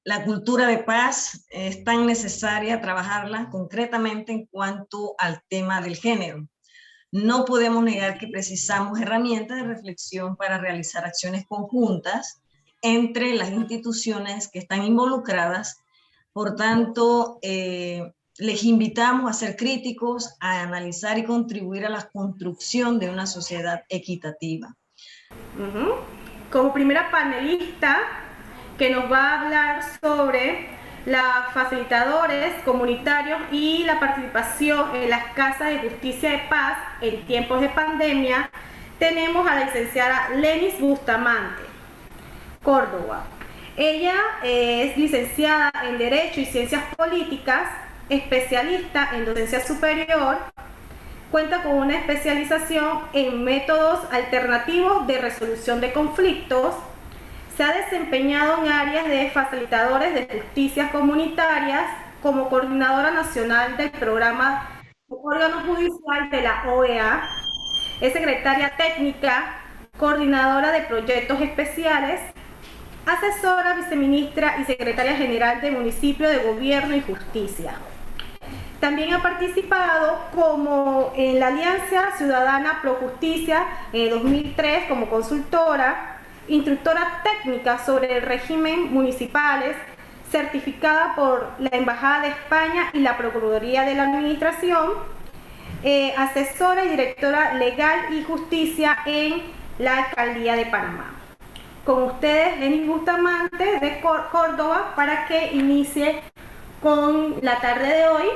la cultura de paz es tan necesaria trabajarla concretamente en cuanto al tema del género. No podemos negar que precisamos herramientas de reflexión para realizar acciones conjuntas entre las instituciones que están involucradas. Por tanto, les invitamos a ser críticos, a analizar y contribuir a la construcción de una sociedad equitativa. Como primera panelista que nos va a hablar sobre los facilitadores comunitarios y la participación en las casas de justicia de paz en tiempos de pandemia, tenemos a la licenciada Lenis Bustamante, Córdoba. Ella es licenciada en Derecho y Ciencias Políticas, especialista en docencia superior. Cuenta con una especialización en métodos alternativos de resolución de conflictos. Se ha desempeñado en áreas de facilitadores de justicias comunitarias como coordinadora nacional del programa órgano judicial de la OEA. Es secretaria técnica, coordinadora de proyectos especiales, asesora, viceministra y secretaria general del Municipio de Gobierno y Justicia. También ha participado como en la Alianza Ciudadana Pro Justicia en 2003 como consultora, instructora técnica sobre el régimen municipales, certificada por la Embajada de España y la Procuraduría de la Administración, asesora y directora legal y justicia en la Alcaldía de Panamá. Con ustedes, Lenis Bustamante de Córdoba, para que inicie con la tarde de hoy.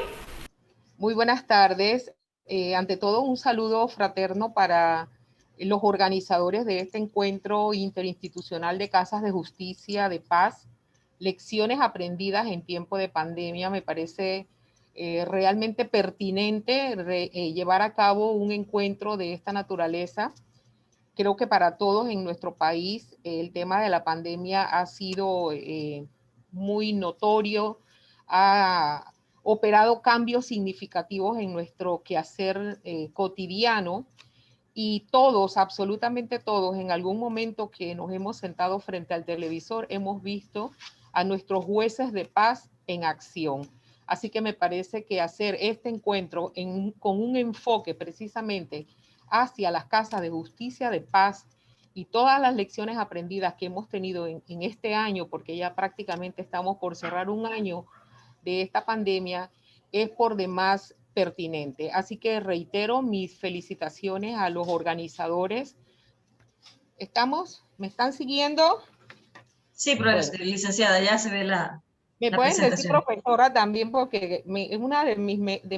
Muy buenas tardes. Ante todo, un saludo fraterno para los organizadores de este encuentro interinstitucional de casas de justicia de paz, lecciones aprendidas en tiempo de pandemia. Me parece realmente pertinente llevar a cabo un encuentro de esta naturaleza. Creo que para todos en nuestro país el tema de la pandemia ha sido muy notorio, ha operado cambios significativos en nuestro quehacer cotidiano, y todos, absolutamente todos, en algún momento que nos hemos sentado frente al televisor, hemos visto a nuestros jueces de paz en acción. Así que me parece que hacer este encuentro con un enfoque precisamente hacia las casas de justicia de paz y todas las lecciones aprendidas que hemos tenido en este año, porque ya prácticamente estamos por cerrar un año de esta pandemia, es por demás pertinente. Así que reitero mis felicitaciones a los organizadores. ¿Me están siguiendo? Sí, pero bueno, licenciada, ya se ve me pueden decir profesora también, porque es una de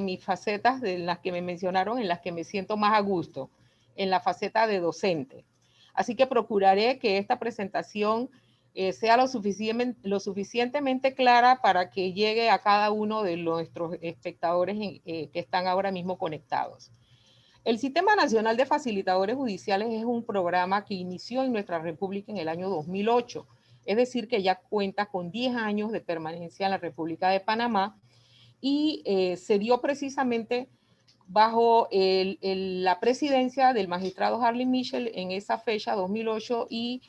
mis facetas de las que me mencionaron, en las que me siento más a gusto, en la faceta de docente. Así que procuraré que esta presentación sea lo suficientemente clara para que llegue a cada uno de nuestros espectadores que están ahora mismo conectados. El Sistema Nacional de Facilitadores Judiciales es un programa que inició en nuestra República en el año 2008, es decir, que ya cuenta con 10 años de permanencia en la República de Panamá, y se dio precisamente bajo la presidencia del magistrado Harley Mitchell en esa fecha, 2008, y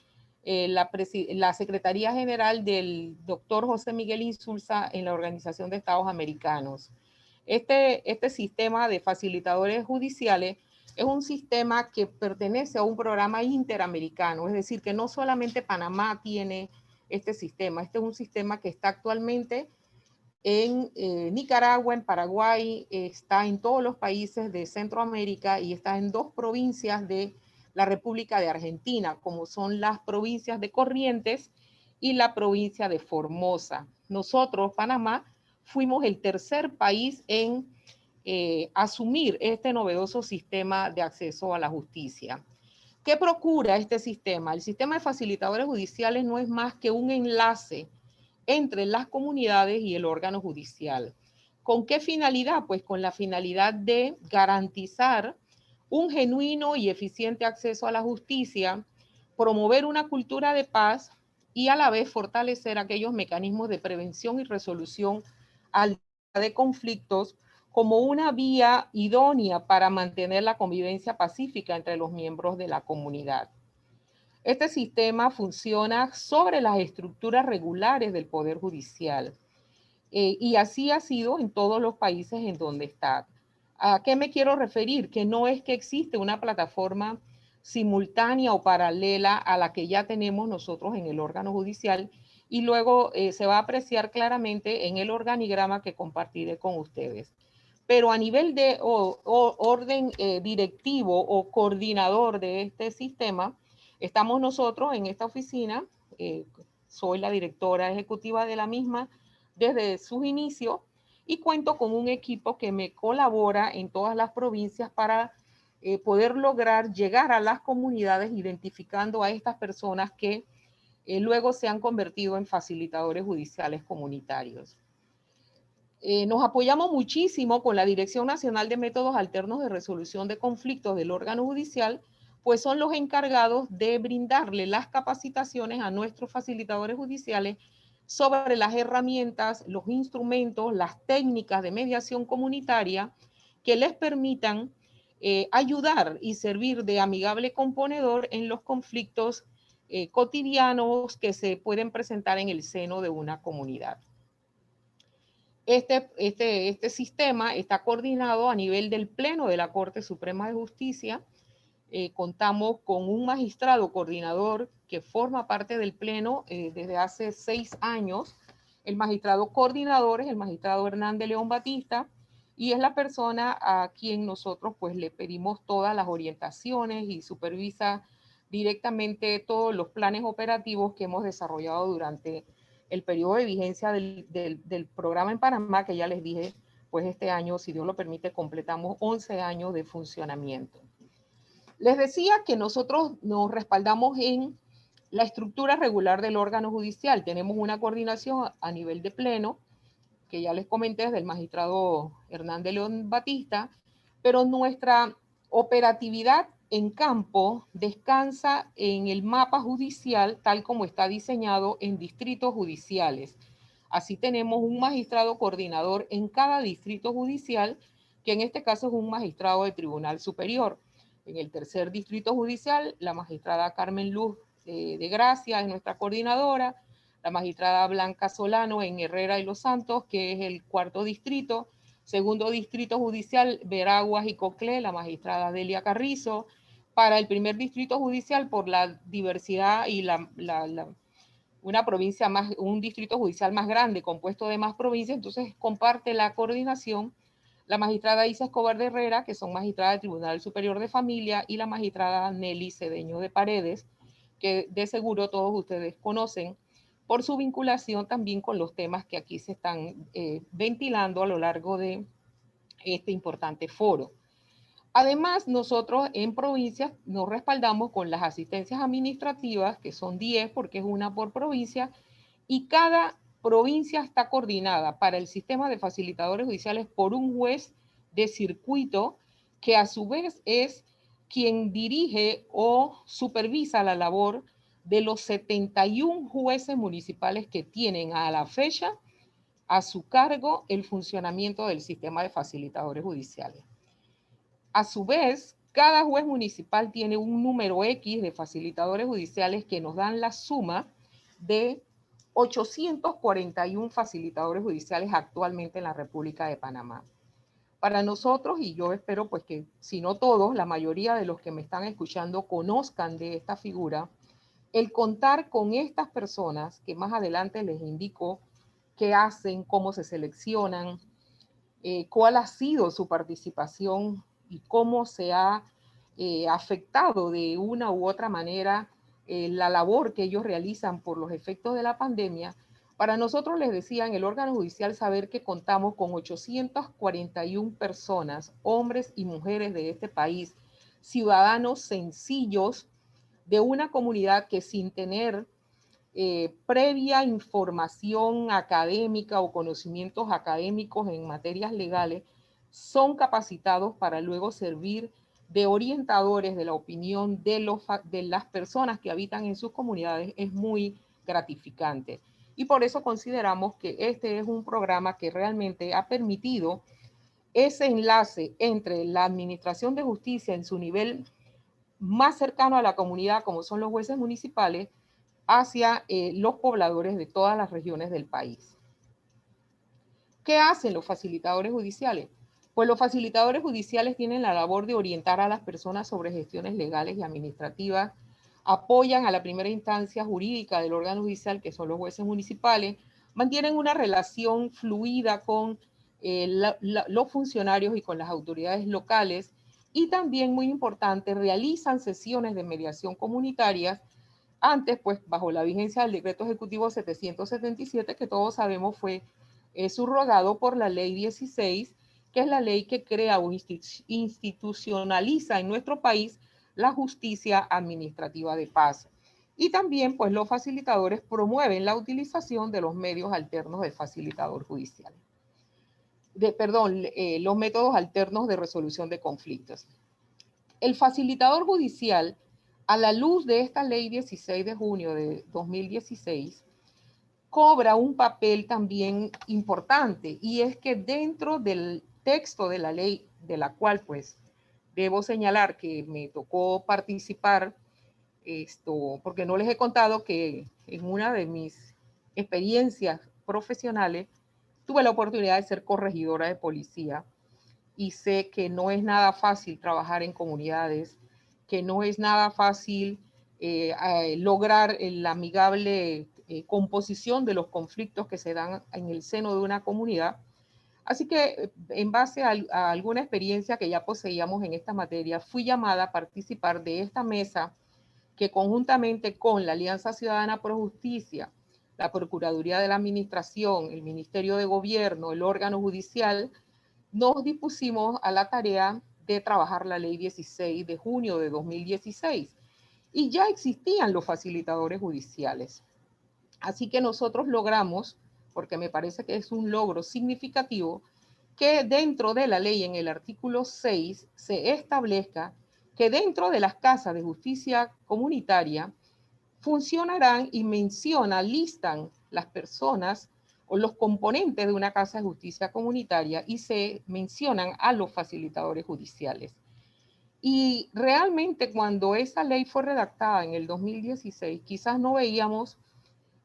la Secretaría General del doctor José Miguel Insulza en la Organización de Estados Americanos. Este sistema de facilitadores judiciales es un sistema que pertenece a un programa interamericano, es decir, que no solamente Panamá tiene este sistema. Este es un sistema que está actualmente en Nicaragua, en Paraguay, está en todos los países de Centroamérica y está en 2 provincias de la República de Argentina, como son las provincias de Corrientes y la provincia de Formosa. Nosotros, Panamá, fuimos el tercer país en asumir este novedoso sistema de acceso a la justicia. ¿Qué procura este sistema? El sistema de facilitadores judiciales no es más que un enlace entre las comunidades y el órgano judicial. ¿Con qué finalidad? Pues con la finalidad de garantizar un genuino y eficiente acceso a la justicia, promover una cultura de paz y a la vez fortalecer aquellos mecanismos de prevención y resolución de conflictos como una vía idónea para mantener la convivencia pacífica entre los miembros de la comunidad. Este sistema funciona sobre las estructuras regulares del Poder Judicial. Y así ha sido en todos los países en donde está. ¿A qué me quiero referir? Que no es que existe una plataforma simultánea o paralela a la que ya tenemos nosotros en el órgano judicial, y luego se va a apreciar claramente en el organigrama que compartiré con ustedes. Pero a nivel de orden directivo o coordinador de este sistema, estamos nosotros en esta oficina, soy la directora ejecutiva de la misma desde sus inicios, y cuento con un equipo que me colabora en todas las provincias para poder lograr llegar a las comunidades identificando a estas personas que luego se han convertido en facilitadores judiciales comunitarios. Nos apoyamos muchísimo con la Dirección Nacional de Métodos Alternos de Resolución de Conflictos del órgano judicial, pues son los encargados de brindarle las capacitaciones a nuestros facilitadores judiciales sobre las herramientas, los instrumentos, las técnicas de mediación comunitaria que les permitan ayudar y servir de amigable componedor en los conflictos cotidianos que se pueden presentar en el seno de una comunidad. Este sistema está coordinado a nivel del Pleno de la Corte Suprema de Justicia. Contamos con un magistrado coordinador que forma parte del Pleno desde hace 6 años. El magistrado coordinador es el magistrado Hernán de León Batista, y es la persona a quien nosotros pues le pedimos todas las orientaciones y supervisa directamente todos los planes operativos que hemos desarrollado durante el periodo de vigencia del programa en Panamá, que ya les dije, pues este año, si Dios lo permite, completamos 11 años de funcionamiento. Les decía que nosotros nos respaldamos en la estructura regular del órgano judicial. Tenemos una coordinación a nivel de pleno, que ya les comenté, desde el magistrado Hernán de León Batista, pero nuestra operatividad en campo descansa en el mapa judicial tal como está diseñado en distritos judiciales. Así tenemos un magistrado coordinador en cada distrito judicial, que en este caso es un magistrado de Tribunal Superior. En el tercer distrito judicial, la magistrada Carmen Luz de Gracia es nuestra coordinadora, la magistrada Blanca Solano en Herrera y Los Santos, que es el cuarto distrito. Segundo distrito judicial, Veraguas y Coclé, la magistrada Delia Carrizo. Para el primer distrito judicial, por la diversidad y una provincia más, un distrito judicial más grande, compuesto de más provincias, entonces comparte la coordinación la magistrada Isa Escobar de Herrera, que son magistradas del Tribunal Superior de Familia, y la magistrada Nelly Cedeño de Paredes, que de seguro todos ustedes conocen, por su vinculación también con los temas que aquí se están ventilando a lo largo de este importante foro. Además, nosotros en provincias nos respaldamos con las asistencias administrativas, que son 10, porque es una por provincia, y cada provincia está coordinada para el sistema de facilitadores judiciales por un juez de circuito, que a su vez es quien dirige o supervisa la labor de los 71 jueces municipales que tienen a la fecha a su cargo el funcionamiento del sistema de facilitadores judiciales. A su vez, cada juez municipal tiene un número X de facilitadores judiciales que nos dan la suma de 841 facilitadores judiciales actualmente en la República de Panamá. Para nosotros, y yo espero pues que si no todos, la mayoría de los que me están escuchando conozcan de esta figura, el contar con estas personas, que más adelante les indico qué hacen, cómo se seleccionan, cuál ha sido su participación y cómo se ha afectado de una u otra manera la labor que ellos realizan por los efectos de la pandemia. Para nosotros, les decía, en el órgano judicial, saber que contamos con 841 personas, hombres y mujeres de este país, ciudadanos sencillos de una comunidad que sin tener previa información académica o conocimientos académicos en materias legales, son capacitados para luego servir de orientadores de la opinión de las personas que habitan en sus comunidades, es muy gratificante. Y por eso consideramos que este es un programa que realmente ha permitido ese enlace entre la administración de justicia en su nivel más cercano a la comunidad, como son los jueces municipales, hacia los pobladores de todas las regiones del país. ¿Qué hacen los facilitadores judiciales? Pues los facilitadores judiciales tienen la labor de orientar a las personas sobre gestiones legales y administrativas, apoyan a la primera instancia jurídica del órgano judicial, que son los jueces municipales, mantienen una relación fluida con los funcionarios y con las autoridades locales, y también, muy importante, realizan sesiones de mediación comunitarias, antes, pues, bajo la vigencia del decreto ejecutivo 777, que todos sabemos fue subrogado por la ley 16, que es la ley que crea o institucionaliza en nuestro país la justicia administrativa de paz. Y también, pues, los facilitadores promueven la utilización de los medios alternos del facilitador judicial. Los métodos alternos de resolución de conflictos. El facilitador judicial, a la luz de esta ley 16 de junio de 2016, cobra un papel también importante, y es que dentro del texto de la ley, de la cual pues debo señalar que me tocó participar, porque no les he contado que en una de mis experiencias profesionales tuve la oportunidad de ser corregidora de policía, y sé que no es nada fácil trabajar en comunidades, que no es nada fácil lograr la amigable composición de los conflictos que se dan en el seno de una comunidad. Así que, en base a alguna experiencia que ya poseíamos en esta materia, fui llamada a participar de esta mesa que, conjuntamente con la Alianza Ciudadana Pro Justicia, la Procuraduría de la Administración, el Ministerio de Gobierno, el órgano judicial, nos dispusimos a la tarea de trabajar la ley 16 de junio de 2016, y ya existían los facilitadores judiciales. Así que nosotros logramos, porque me parece que es un logro significativo, que dentro de la ley, en el artículo 6, se establezca que dentro de las casas de justicia comunitaria funcionarán, y listan las personas o los componentes de una casa de justicia comunitaria, y se mencionan a los facilitadores judiciales. Y realmente, cuando esa ley fue redactada en el 2016, quizás no veíamos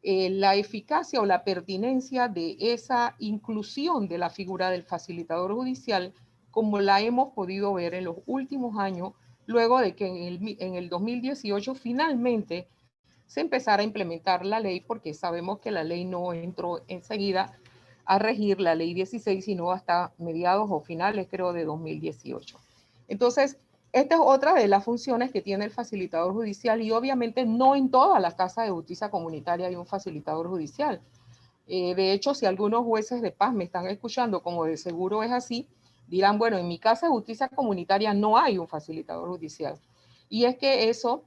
la eficacia o la pertinencia de esa inclusión de la figura del facilitador judicial, como la hemos podido ver en los últimos años, luego de que en el 2018 finalmente se empezara a implementar la ley, porque sabemos que la ley no entró enseguida a regir, la ley 16, sino hasta mediados o finales, creo, de 2018. Entonces, esta es otra de las funciones que tiene el facilitador judicial, y obviamente no en todas las casas de justicia comunitaria hay un facilitador judicial. De hecho, si algunos jueces de paz me están escuchando, como de seguro es así, dirán, bueno, en mi casa de justicia comunitaria no hay un facilitador judicial. Y es que eso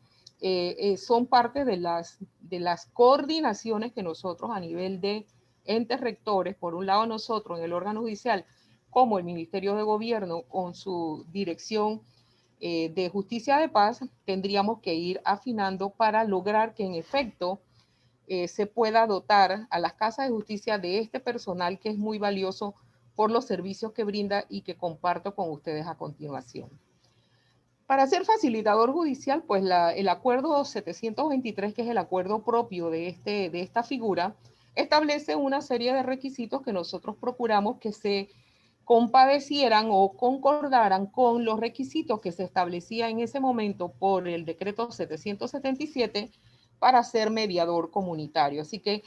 son parte de las coordinaciones que nosotros, a nivel de entes rectores, por un lado nosotros en el órgano judicial, como el Ministerio de Gobierno con su dirección de Justicia de Paz, tendríamos que ir afinando para lograr que en efecto se pueda dotar a las casas de justicia de este personal, que es muy valioso por los servicios que brinda y que comparto con ustedes a continuación. Para ser facilitador judicial, pues el acuerdo 723, que es el acuerdo propio de esta figura, establece una serie de requisitos que nosotros procuramos que se compadecieran o concordaran con los requisitos que se establecía en ese momento por el decreto 777 para ser mediador comunitario. Así que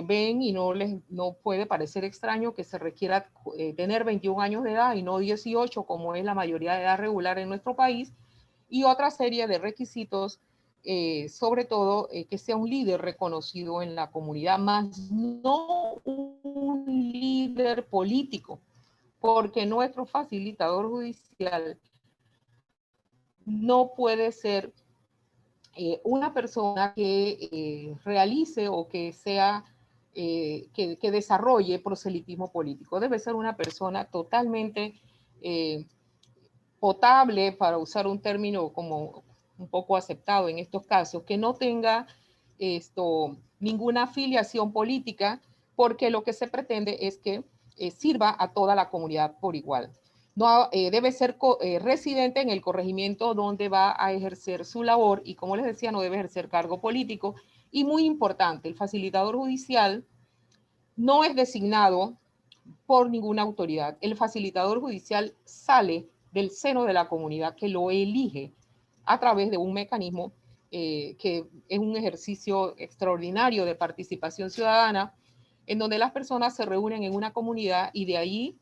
ven, y no puede parecer extraño que se requiera tener 21 años de edad y no 18, como es la mayoría de edad regular en nuestro país, y otra serie de requisitos, sobre todo que sea un líder reconocido en la comunidad, más no un líder político, porque nuestro facilitador judicial no puede ser una persona que realice o que sea, que desarrolle proselitismo político. Debe ser una persona totalmente potable, para usar un término como un poco aceptado en estos casos, que no tenga ninguna afiliación política, porque lo que se pretende es que sirva a toda la comunidad por igual. no, debe ser residente en el corregimiento donde va a ejercer su labor y, como les decía, no debe ejercer cargo político. Y muy importante, el facilitador judicial no es designado por ninguna autoridad. El facilitador judicial sale del seno de la comunidad que lo elige a través de un mecanismo que es un ejercicio extraordinario de participación ciudadana, en donde las personas se reúnen en una comunidad y de ahí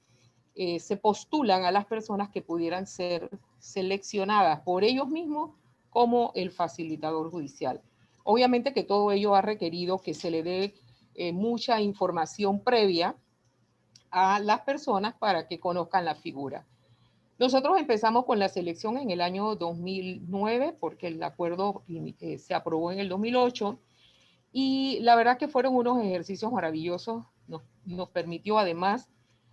se postulan a las personas que pudieran ser seleccionadas por ellos mismos como el facilitador judicial. Obviamente que todo ello ha requerido que se le dé mucha información previa a las personas para que conozcan la figura. Nosotros empezamos con la selección en el año 2009 porque el acuerdo se aprobó en el 2008 y la verdad que fueron unos ejercicios maravillosos. Nos permitió además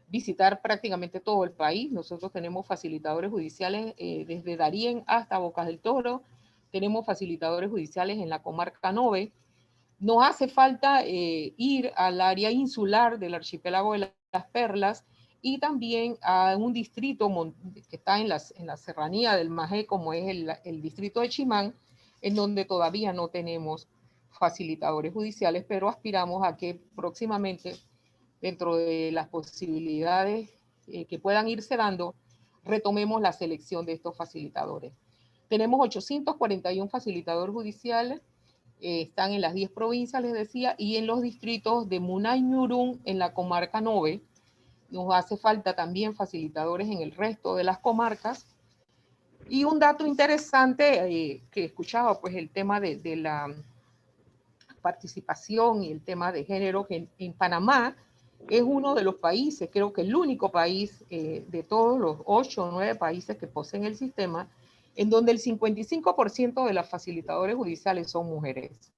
visitar prácticamente todo el país. Nosotros tenemos facilitadores judiciales desde Darién hasta Bocas del Toro, tenemos facilitadores judiciales en la comarca Nove. Nos hace falta ir al área insular del archipiélago de las Perlas y también a un distrito que está en la serranía del Majé, como es el distrito de Chimán, en donde todavía no tenemos facilitadores judiciales, pero aspiramos a que próximamente, dentro de las posibilidades que puedan irse dando, retomemos la selección de estos facilitadores. Tenemos 841 facilitadores judiciales, están en las 10 provincias, les decía, y en los distritos de Munay Ñurún, en la comarca Nove. Nos hace falta también facilitadores en el resto de las comarcas. Y un dato interesante que escuchaba, pues el tema de la participación y el tema de género, que en Panamá es uno de los países, creo que el único país de todos los 8 o 9 países que poseen el sistema, en donde el 55% de las facilitadores judiciales son mujeres.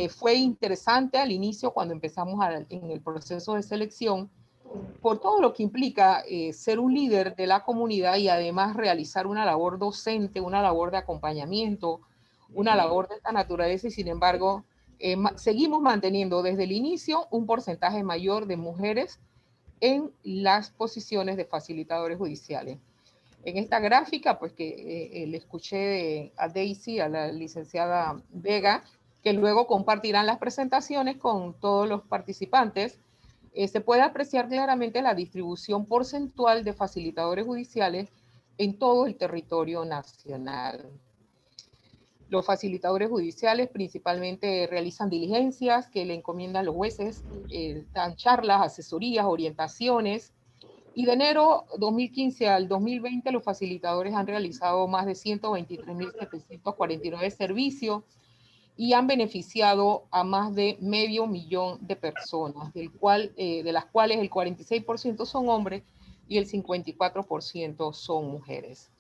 Fue interesante al inicio cuando empezamos en el proceso de selección, por todo lo que implica ser un líder de la comunidad y además realizar una labor docente, una labor de acompañamiento, una labor de esta naturaleza, y sin embargo seguimos manteniendo desde el inicio un porcentaje mayor de mujeres en las posiciones de facilitadores judiciales. En esta gráfica, pues que le escuché a Daisy, a la licenciada Vega, que luego compartirán las presentaciones con todos los participantes, se puede apreciar claramente la distribución porcentual de facilitadores judiciales en todo el territorio nacional. Los facilitadores judiciales principalmente realizan diligencias que le encomiendan los jueces, dan charlas, asesorías, orientaciones. Y de enero 2015 al 2020, los facilitadores han realizado más de 123.749 servicios y han beneficiado a más de 500.000 de personas, de las cuales el 46% son hombres y el 54% son mujeres.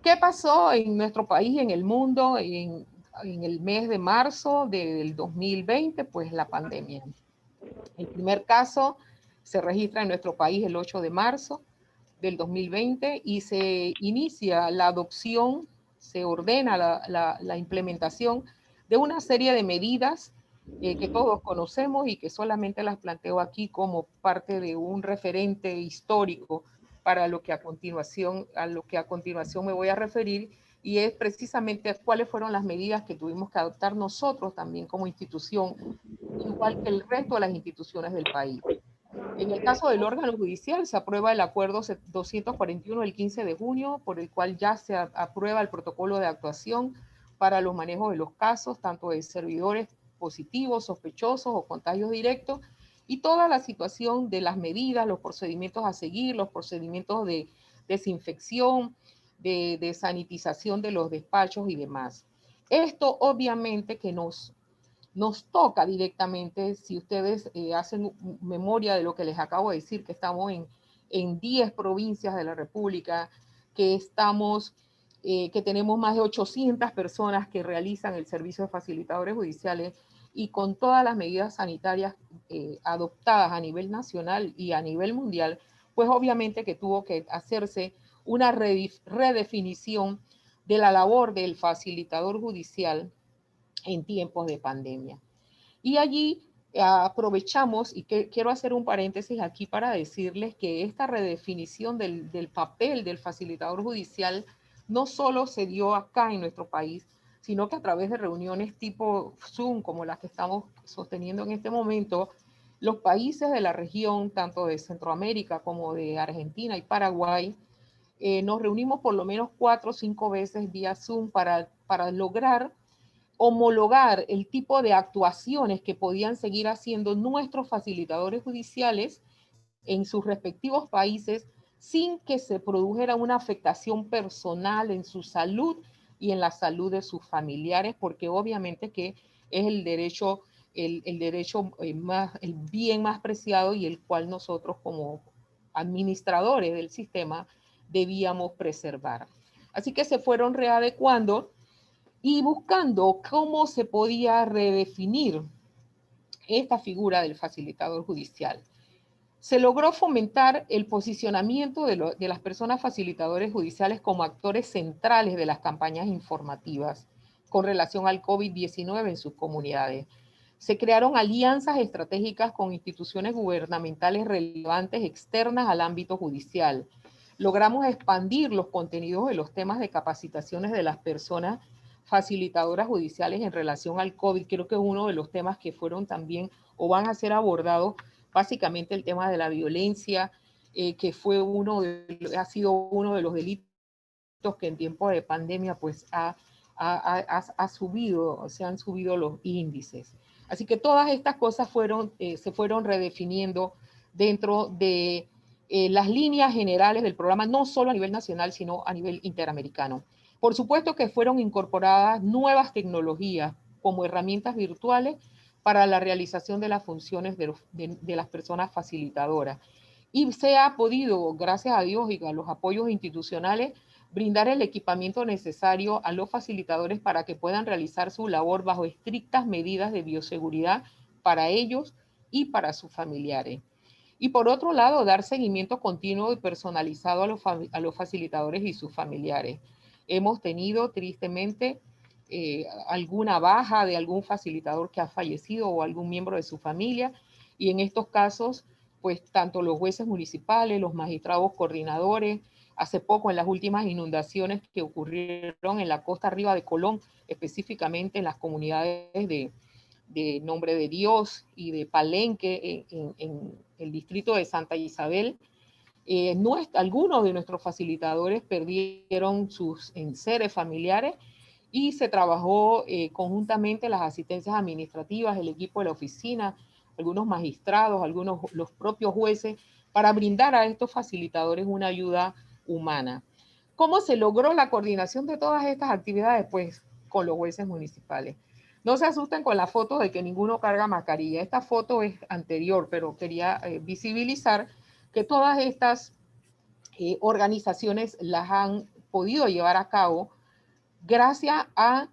¿Qué pasó en nuestro país, en el mundo, en el mes de marzo del 2020? Pues la pandemia. El primer caso se registra en nuestro país el 8 de marzo del 2020 y se inicia la adopción, se ordena la implementación de una serie de medidas que todos conocemos y que solamente las planteo aquí como parte de un referente histórico para lo que a continuación me voy a referir, y es precisamente cuáles fueron las medidas que tuvimos que adoptar nosotros también como institución, igual que el resto de las instituciones del país. En el caso del órgano judicial, se aprueba el acuerdo 241 del 15 de junio, por el cual ya se aprueba el protocolo de actuación para los manejos de los casos, tanto de servidores positivos, sospechosos o contagios directos, y toda la situación de las medidas, los procedimientos a seguir, los procedimientos de desinfección, de sanitización de los despachos y demás. Esto obviamente que nos toca directamente, si ustedes hacen memoria de lo que les acabo de decir, que estamos en 10 provincias de la República, que tenemos más de 800 personas que realizan el servicio de facilitadores judiciales, y con todas las medidas sanitarias adoptadas a nivel nacional y a nivel mundial, pues obviamente que tuvo que hacerse una redefinición de la labor del facilitador judicial en tiempos de pandemia. Y allí aprovechamos, y que quiero hacer un paréntesis aquí para decirles que esta redefinición del papel del facilitador judicial no solo se dio acá en nuestro país, sino que a través de reuniones tipo Zoom, como las que estamos sosteniendo en este momento, los países de la región, tanto de Centroamérica como de Argentina y Paraguay, nos reunimos por lo menos 4 o 5 veces vía Zoom para lograr homologar el tipo de actuaciones que podían seguir haciendo nuestros facilitadores judiciales en sus respectivos países sin que se produjera una afectación personal en su salud y en la salud de sus familiares, porque obviamente que es el derecho el bien más preciado y el cual nosotros como administradores del sistema debíamos preservar. Así que se fueron readecuando y buscando cómo se podía redefinir esta figura del facilitador judicial. Se logró fomentar el posicionamiento de las personas facilitadores judiciales como actores centrales de las campañas informativas con relación al COVID-19 en sus comunidades. Se crearon alianzas estratégicas con instituciones gubernamentales relevantes externas al ámbito judicial. Logramos expandir los contenidos de los temas de capacitaciones de las personas facilitadoras judiciales en relación al COVID. Creo que uno de los temas que fueron también o van a ser abordados, básicamente el tema de la violencia, que fue ha sido uno de los delitos que en tiempo de pandemia pues se han subido los índices. Así que todas estas cosas se fueron redefiniendo dentro de las líneas generales del programa, no solo a nivel nacional, sino a nivel interamericano. Por supuesto que fueron incorporadas nuevas tecnologías como herramientas virtuales para la realización de las funciones de las personas facilitadoras. Y se ha podido, gracias a Dios y a los apoyos institucionales, brindar el equipamiento necesario a los facilitadores para que puedan realizar su labor bajo estrictas medidas de bioseguridad para ellos y para sus familiares. Y por otro lado, dar seguimiento continuo y personalizado a los facilitadores y sus familiares. Hemos tenido, tristemente, alguna baja de algún facilitador que ha fallecido o algún miembro de su familia, y en estos casos, pues tanto los jueces municipales, los magistrados coordinadores, hace poco en las últimas inundaciones que ocurrieron en la costa arriba de Colón, específicamente en las comunidades de Nombre de Dios y de Palenque, en el distrito de Santa Isabel, algunos de nuestros facilitadores perdieron sus enseres familiares y se trabajó conjuntamente las asistencias administrativas, el equipo de la oficina, algunos magistrados, los propios jueces, para brindar a estos facilitadores una ayuda humana. ¿Cómo se logró la coordinación de todas estas actividades? Pues con los jueces municipales. No se asusten con la foto de que ninguno carga mascarilla. Esta foto es anterior, pero quería visibilizar que todas estas organizaciones las han podido llevar a cabo gracias a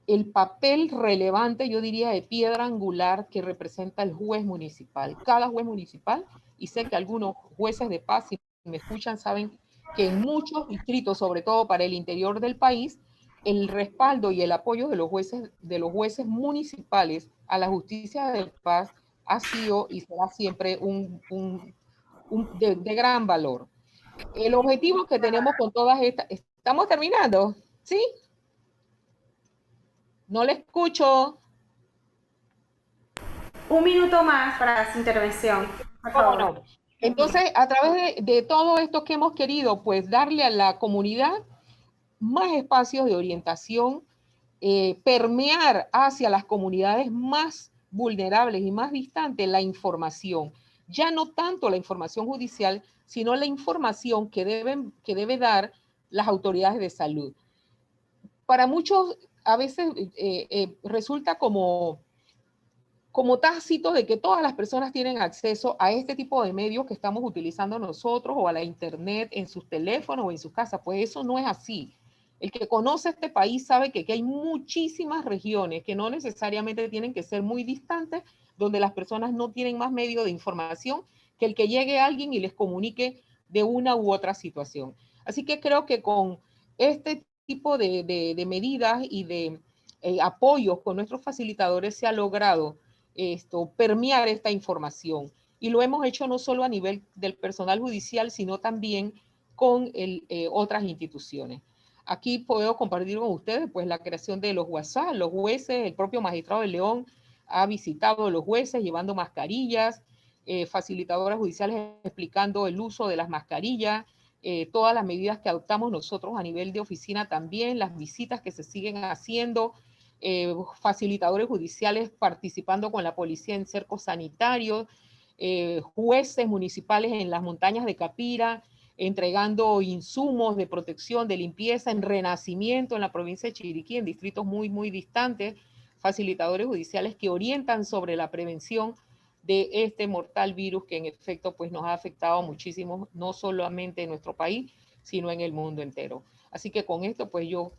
el papel relevante, yo diría, de piedra angular que representa el juez municipal. Cada juez municipal, y sé que algunos jueces de paz, si me escuchan, saben que en muchos distritos, sobre todo para el interior del país, el respaldo y el apoyo de los jueces municipales a la justicia de paz ha sido y será siempre de gran valor. El objetivo que tenemos con todas estas... ¿Estamos terminando? ¿Sí? No le escucho. Un minuto más para su intervención, por favor. No. Entonces, a través de todo esto que hemos querido, pues darle a la comunidad más espacios de orientación, permear hacia las comunidades más vulnerables y más distantes la información. Ya no tanto la información judicial, sino la información que debe dar las autoridades de salud. Para muchos, a veces resulta como tácito de que todas las personas tienen acceso a este tipo de medios que estamos utilizando nosotros o a la internet en sus teléfonos o en sus casas. Pues eso no es así. El que conoce este país sabe que hay muchísimas regiones que no necesariamente tienen que ser muy distantes, donde las personas no tienen más medio de información que el que llegue alguien y les comunique de una u otra situación. Así que creo que con este tipo de medidas y de apoyos con nuestros facilitadores se ha logrado permear esta información. Y lo hemos hecho no solo a nivel del personal judicial, sino también con otras instituciones. Aquí puedo compartir con ustedes pues, la creación de los WhatsApp, los jueces, el propio magistrado de León ha visitado a los jueces llevando mascarillas, facilitadoras judiciales explicando el uso de las mascarillas, todas las medidas que adoptamos nosotros a nivel de oficina también, las visitas que se siguen haciendo, facilitadores judiciales participando con la policía en cercos sanitarios, jueces municipales en las montañas de Capira, entregando insumos de protección, de limpieza, en Renacimiento, en la provincia de Chiriquí, en distritos muy, muy distantes, facilitadores judiciales que orientan sobre la prevención de este mortal virus que en efecto pues, nos ha afectado muchísimo, no solamente en nuestro país, sino en el mundo entero. Así que con esto pues yo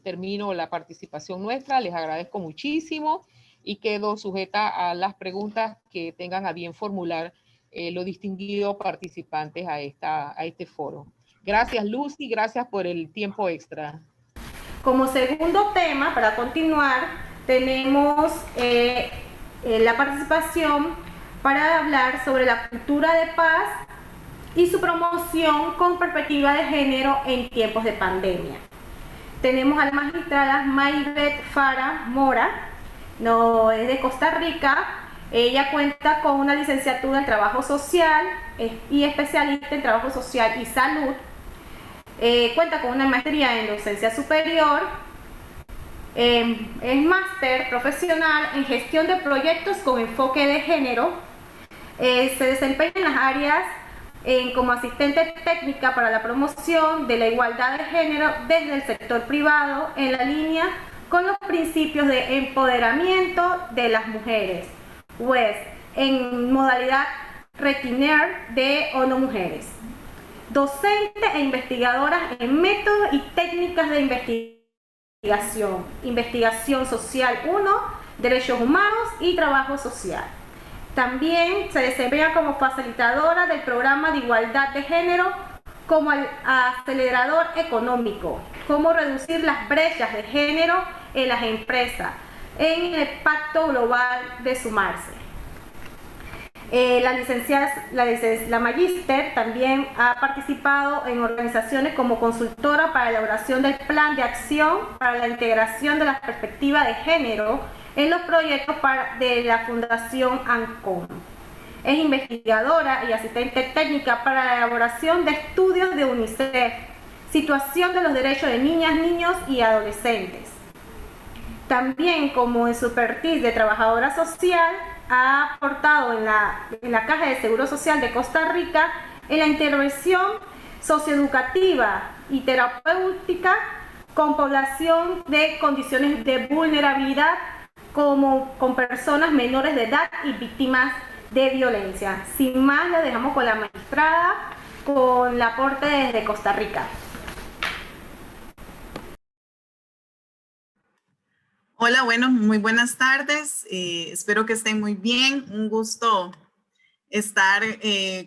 termino la participación nuestra, les agradezco muchísimo y quedo sujeta a las preguntas que tengan a bien formular los distinguidos participantes a este foro. Gracias, Lucy, gracias por el tiempo extra. Como segundo tema, para continuar, tenemos la participación para hablar sobre la cultura de paz y su promoción con perspectiva de género en tiempos de pandemia. Tenemos a la magistrada Maybeth Fara Mora, no, es de Costa Rica. Ella cuenta con una licenciatura en Trabajo Social y especialista en Trabajo Social y Salud. Cuenta con una maestría en Docencia Superior. Es máster profesional en Gestión de Proyectos con enfoque de género. Se desempeña en las áreas como asistente técnica para la promoción de la igualdad de género desde el sector privado en la línea con los principios de empoderamiento de las mujeres, pues en modalidad Retiner de ONU Mujeres. Docente e investigadora en métodos y técnicas de investigación, investigación social 1, derechos humanos y trabajo social. También se desempeña como facilitadora del programa de igualdad de género como el acelerador económico, cómo reducir las brechas de género en las empresas, en el Pacto Global de Sumarse. La magíster también ha participado en organizaciones como consultora para la elaboración del plan de acción para la integración de la perspectiva de género en los proyectos de la Fundación ANCOM. Es investigadora y asistente técnica para la elaboración de estudios de UNICEF, situación de los derechos de niñas, niños y adolescentes. También como en su expertise de trabajadora social, ha aportado en la Caja de Seguro Social de Costa Rica en la intervención socioeducativa y terapéutica con población de condiciones de vulnerabilidad como con personas menores de edad y víctimas de violencia. Sin más, le dejamos con la magistrada con el aporte desde Costa Rica. Hola, bueno, muy buenas tardes. Espero que estén muy bien. Un gusto estar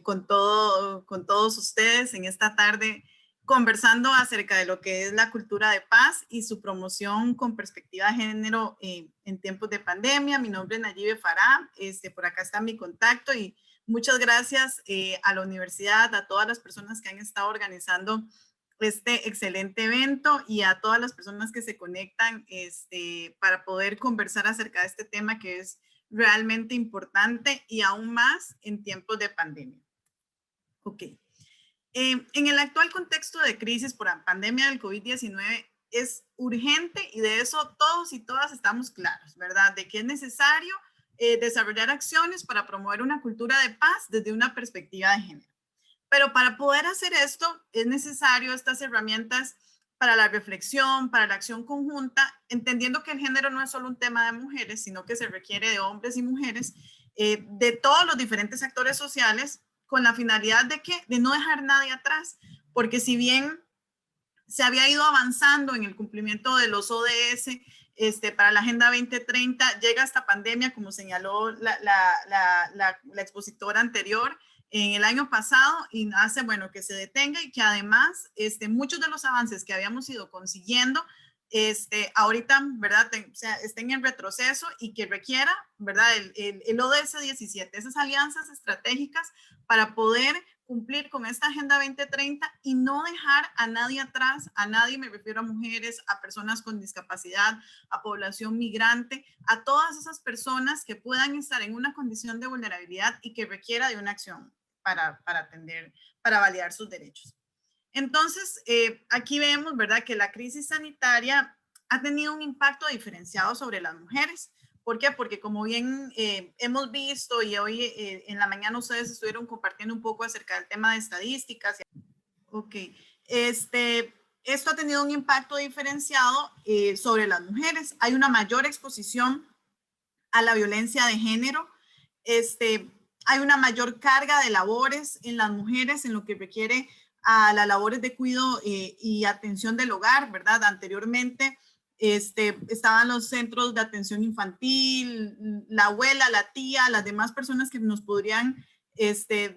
con todos ustedes en esta tarde conversando acerca de lo que es la cultura de paz y su promoción con perspectiva de género en tiempos de pandemia. Mi nombre es Nayibe Farah, por acá está mi contacto y muchas gracias a la universidad, a todas las personas que han estado organizando este excelente evento y a todas las personas que se conectan para poder conversar acerca de este tema que es realmente importante y aún más en tiempos de pandemia. Ok. En el actual contexto de crisis por la pandemia del COVID-19 es urgente y de eso todos y todas estamos claros, ¿verdad? De que es necesario desarrollar acciones para promover una cultura de paz desde una perspectiva de género. Pero para poder hacer esto es necesario estas herramientas para la reflexión, para la acción conjunta, entendiendo que el género no es solo un tema de mujeres, sino que se requiere de hombres y mujeres, de todos los diferentes actores sociales, con la finalidad de ¿qué? De no dejar nadie atrás, porque si bien se había ido avanzando en el cumplimiento de los ODS para la Agenda 2030, llega esta pandemia, como señaló la expositora anterior, en el año pasado y hace, bueno, que se detenga y que además muchos de los avances que habíamos ido consiguiendo ahorita, ¿verdad? O sea, estén en retroceso y que requiera, ¿verdad? El ODS 17, esas alianzas estratégicas para poder cumplir con esta Agenda 2030 y no dejar a nadie atrás, a nadie, me refiero a mujeres, a personas con discapacidad, a población migrante, a todas esas personas que puedan estar en una condición de vulnerabilidad y que requiera de una acción para atender, para validar sus derechos. Entonces, aquí vemos, ¿verdad?, que la crisis sanitaria ha tenido un impacto diferenciado sobre las mujeres. ¿Por qué? Porque como bien hemos visto y hoy en la mañana ustedes estuvieron compartiendo un poco acerca del tema de estadísticas. Ok, esto ha tenido un impacto diferenciado sobre las mujeres. Hay una mayor exposición a la violencia de género. Hay una mayor carga de labores en las mujeres en lo que requiere a las labores de cuidado y atención del hogar, ¿verdad? Anteriormente estaban los centros de atención infantil, la abuela, la tía, las demás personas que nos podrían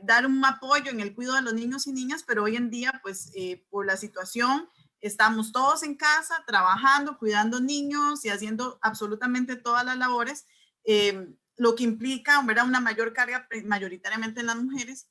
dar un apoyo en el cuidado de los niños y niñas, pero hoy en día, pues, por la situación, estamos todos en casa, trabajando, cuidando niños y haciendo absolutamente todas las labores, lo que implica, ¿verdad?, una mayor carga mayoritariamente en las mujeres.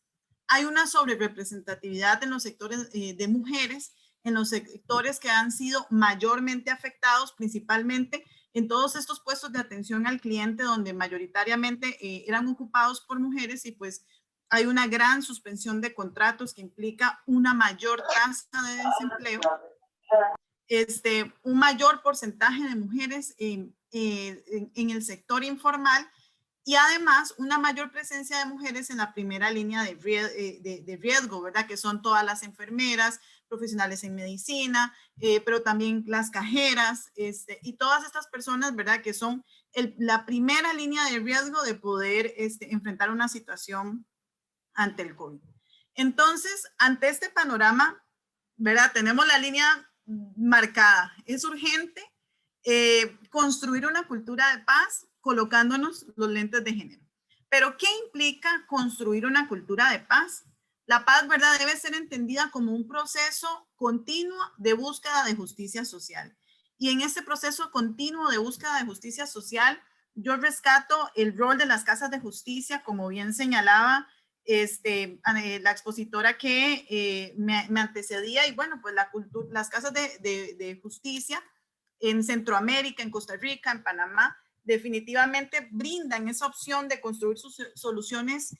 Hay una sobrerepresentatividad en los sectores de mujeres, en los sectores que han sido mayormente afectados, principalmente en todos estos puestos de atención al cliente, donde mayoritariamente eran ocupados por mujeres, y pues hay una gran suspensión de contratos que implica una mayor tasa de desempleo, un mayor porcentaje de mujeres en el sector informal, y además una mayor presencia de mujeres en la primera línea de riesgo, ¿verdad? Que son todas las enfermeras, profesionales en medicina, pero también las cajeras, y todas estas personas, ¿verdad? Que son la primera línea de riesgo de poder enfrentar una situación ante el COVID. Entonces, ante este panorama, ¿verdad? Tenemos la línea marcada. Es urgente construir una cultura de paz colocándonos los lentes de género. Pero, ¿qué implica construir una cultura de paz? La paz, ¿verdad?, debe ser entendida como un proceso continuo de búsqueda de justicia social. Y en este proceso continuo de búsqueda de justicia social, yo rescato el rol de las casas de justicia, como bien señalaba la expositora que me antecedía, y bueno, pues las casas de justicia en Centroamérica, en Costa Rica, en Panamá, definitivamente brindan esa opción de construir sus soluciones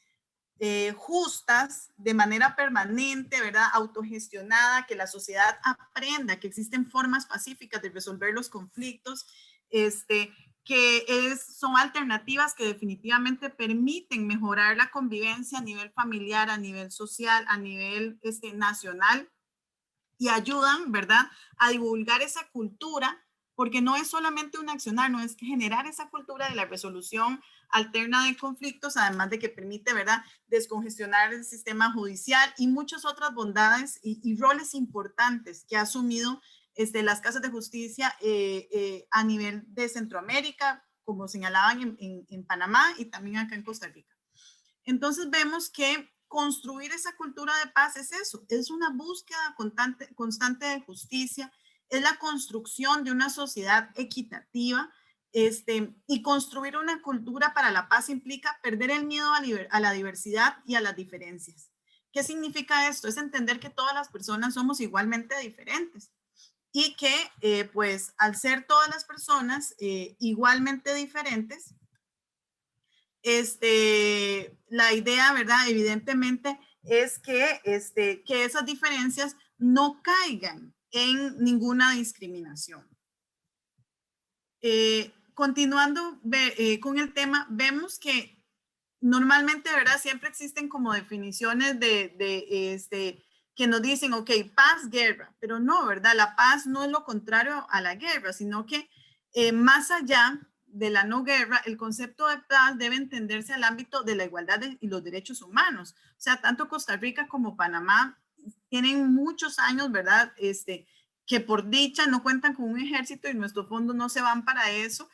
justas de manera permanente, ¿verdad? Autogestionada, que la sociedad aprenda que existen formas pacíficas de resolver los conflictos, son alternativas que definitivamente permiten mejorar la convivencia a nivel familiar, a nivel social, a nivel nacional, y ayudan, ¿verdad?, a divulgar esa cultura, porque no es solamente un accionar, no es generar esa cultura de la resolución alterna de conflictos, además de que permite, ¿verdad?, descongestionar el sistema judicial y muchas otras bondades y roles importantes que ha asumido las casas de justicia a nivel de Centroamérica, como señalaban en Panamá y también acá en Costa Rica. Entonces vemos que construir esa cultura de paz es eso, es una búsqueda constante de justicia, es la construcción de una sociedad equitativa, y construir una cultura para la paz implica perder el miedo a la diversidad y a las diferencias. ¿Qué significa esto? Es entender que todas las personas somos igualmente diferentes, y que pues al ser todas las personas igualmente diferentes, la idea, ¿verdad?, evidentemente es que esas diferencias no caigan en ninguna discriminación. Continuando con el tema, vemos que normalmente, ¿verdad?, siempre existen como definiciones que nos dicen, ok, paz, guerra, pero no, ¿verdad? La paz no es lo contrario a la guerra, sino que más allá de la no guerra, el concepto de paz debe entenderse al ámbito de la igualdad y los derechos humanos. O sea, tanto Costa Rica como Panamá tienen muchos años, ¿verdad?, que por dicha no cuentan con un ejército y nuestros fondos no se van para eso,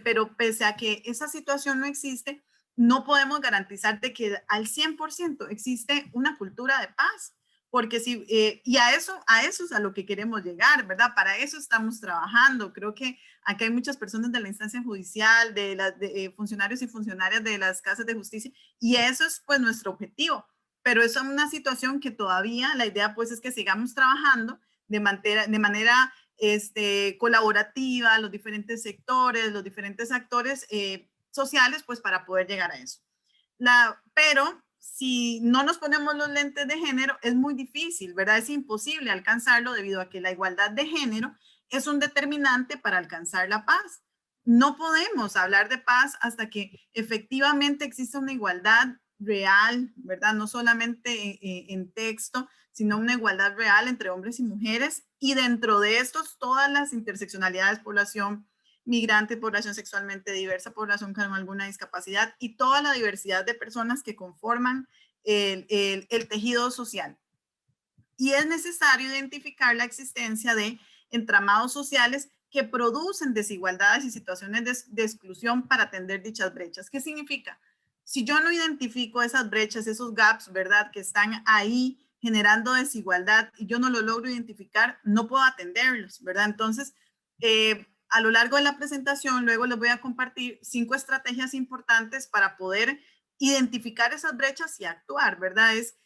pero pese a que esa situación no existe, no podemos garantizar de que al 100% existe una cultura de paz, porque sí, y a eso es a lo que queremos llegar, ¿verdad? Para eso estamos trabajando. Creo que aquí hay muchas personas de la instancia judicial, de funcionarios y funcionarias de las casas de justicia, y eso es pues nuestro objetivo. Pero eso es una situación que todavía la idea pues es que sigamos trabajando de manera colaborativa, los diferentes sectores, los diferentes actores sociales, pues para poder llegar a eso. Pero si no nos ponemos los lentes de género, es muy difícil, ¿verdad? Es imposible alcanzarlo debido a que la igualdad de género es un determinante para alcanzar la paz. No podemos hablar de paz hasta que efectivamente exista una igualdad real, ¿verdad? No solamente en texto, sino una igualdad real entre hombres y mujeres, y dentro de estos todas las interseccionalidades, población migrante, población sexualmente diversa, población con alguna discapacidad y toda la diversidad de personas que conforman el tejido social. Y es necesario identificar la existencia de entramados sociales que producen desigualdades y situaciones de exclusión para atender dichas brechas. ¿Qué significa? Si yo no identifico esas brechas, esos gaps, ¿verdad?, que están ahí generando desigualdad y yo no lo logro identificar, no puedo atenderlos, ¿verdad? Entonces, a lo largo de la presentación, luego les voy a compartir 5 estrategias importantes para poder identificar esas brechas y actuar, ¿verdad? Es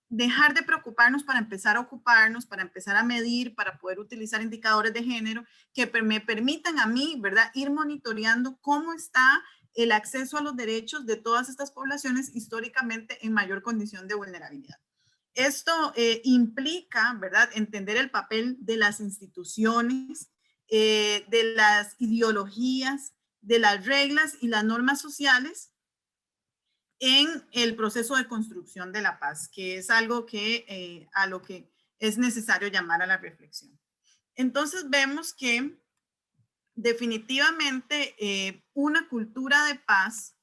dejar de preocuparnos para empezar a ocuparnos, para empezar a medir, para poder utilizar indicadores de género que me permitan a mí, ¿verdad?, ir monitoreando cómo está el acceso a los derechos de todas estas poblaciones históricamente en mayor condición de vulnerabilidad. Esto implica, ¿verdad?, entender el papel de las instituciones, de las ideologías, de las reglas y las normas sociales en el proceso de construcción de la paz, que es algo que a lo que es necesario llamar a la reflexión. Entonces vemos que definitivamente una cultura de paz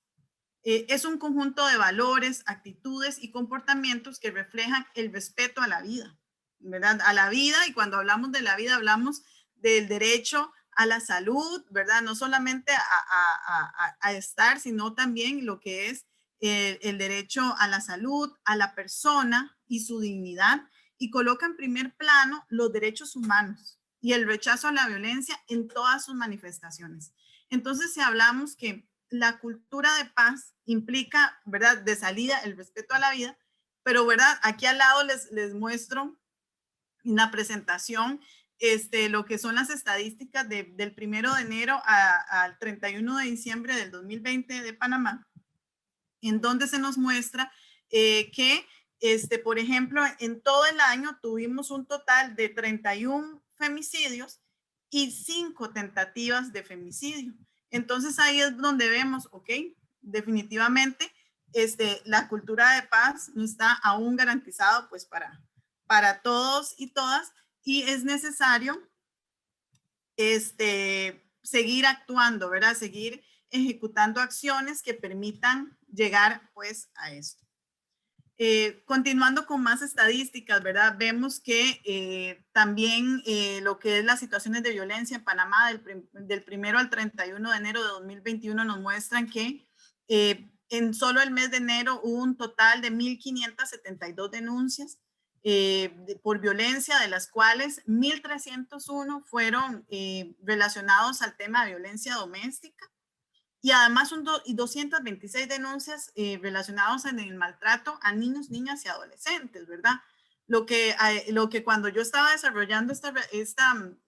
es un conjunto de valores, actitudes y comportamientos que reflejan el respeto a la vida, ¿verdad? A la vida, y cuando hablamos de la vida hablamos del derecho a la salud, ¿verdad? No solamente a estar, sino también lo que es el derecho a la salud, a la persona y su dignidad, y coloca en primer plano los derechos humanos y el rechazo a la violencia en todas sus manifestaciones. Entonces, si hablamos que la cultura de paz implica, ¿verdad?, de salida el respeto a la vida, pero, ¿verdad?, aquí al lado les muestro una presentación, lo que son las estadísticas del 1 de enero al 31 de diciembre del 2020 de Panamá, en donde se nos muestra que, por ejemplo, en todo el año tuvimos un total de 31 femicidios y 5 tentativas de femicidio. Entonces ahí es donde vemos, ok, definitivamente la cultura de paz no está aún garantizado pues para todos y todas, y es necesario seguir actuando, ¿verdad? Seguir ejecutando acciones que permitan llegar pues a esto. Continuando con más estadísticas, ¿verdad? Vemos que también lo que es las situaciones de violencia en Panamá del 1 al 31 de enero de 2021 nos muestran que en solo el mes de enero hubo un total de 1.572 denuncias por violencia, de las cuales 1.301 fueron relacionados al tema de violencia doméstica. Y además son 226 denuncias relacionadas en el maltrato a niños, niñas y adolescentes, ¿verdad? Lo que cuando yo estaba desarrollando esta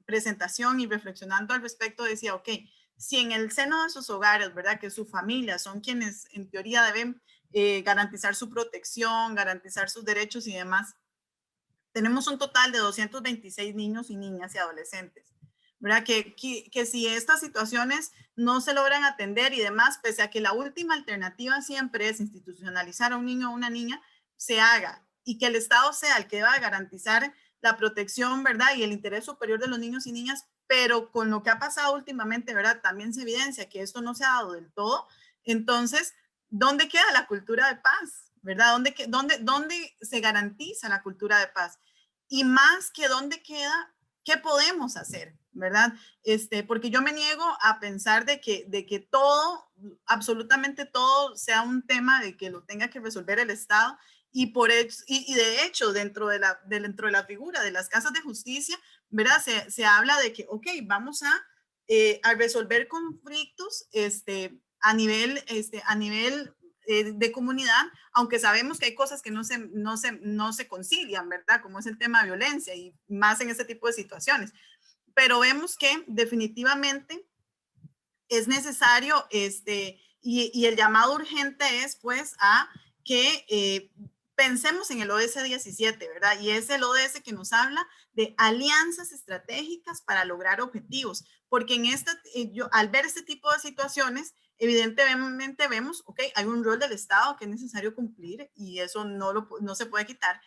presentación y reflexionando al respecto decía, ok, si en el seno de sus hogares, ¿verdad?, que sus familias son quienes en teoría deben garantizar su protección, garantizar sus derechos y demás, tenemos un total de 226 niños y niñas y adolescentes, ¿verdad? Que si estas situaciones no se logran atender y demás, pese a que la última alternativa siempre es institucionalizar a un niño o una niña, se haga, y que el Estado sea el que va a garantizar la protección, ¿verdad?, y el interés superior de los niños y niñas, pero con lo que ha pasado últimamente, ¿verdad?, también se evidencia que esto no se ha dado del todo. Entonces, ¿dónde queda la cultura de paz? ¿Verdad? ¿Dónde se garantiza la cultura de paz? Y más que dónde queda, ¿qué podemos hacer? ¿Verdad? Porque yo me niego a pensar de que todo, absolutamente todo, sea un tema de que lo tenga que resolver el Estado y de hecho, dentro de la figura de las casas de justicia, ¿verdad? Se habla de que, ok, vamos a resolver conflictos a nivel de comunidad, aunque sabemos que hay cosas que no se concilian, ¿verdad? Como es el tema de violencia y más en este tipo de situaciones. Pero vemos que definitivamente es necesario, y el llamado urgente es pues a que pensemos en el ODS 17, ¿verdad? Y es el ODS que nos habla de alianzas estratégicas para lograr objetivos, porque al ver este tipo de situaciones, evidentemente vemos, ok, hay un rol del Estado que es necesario cumplir y eso no se puede quitar,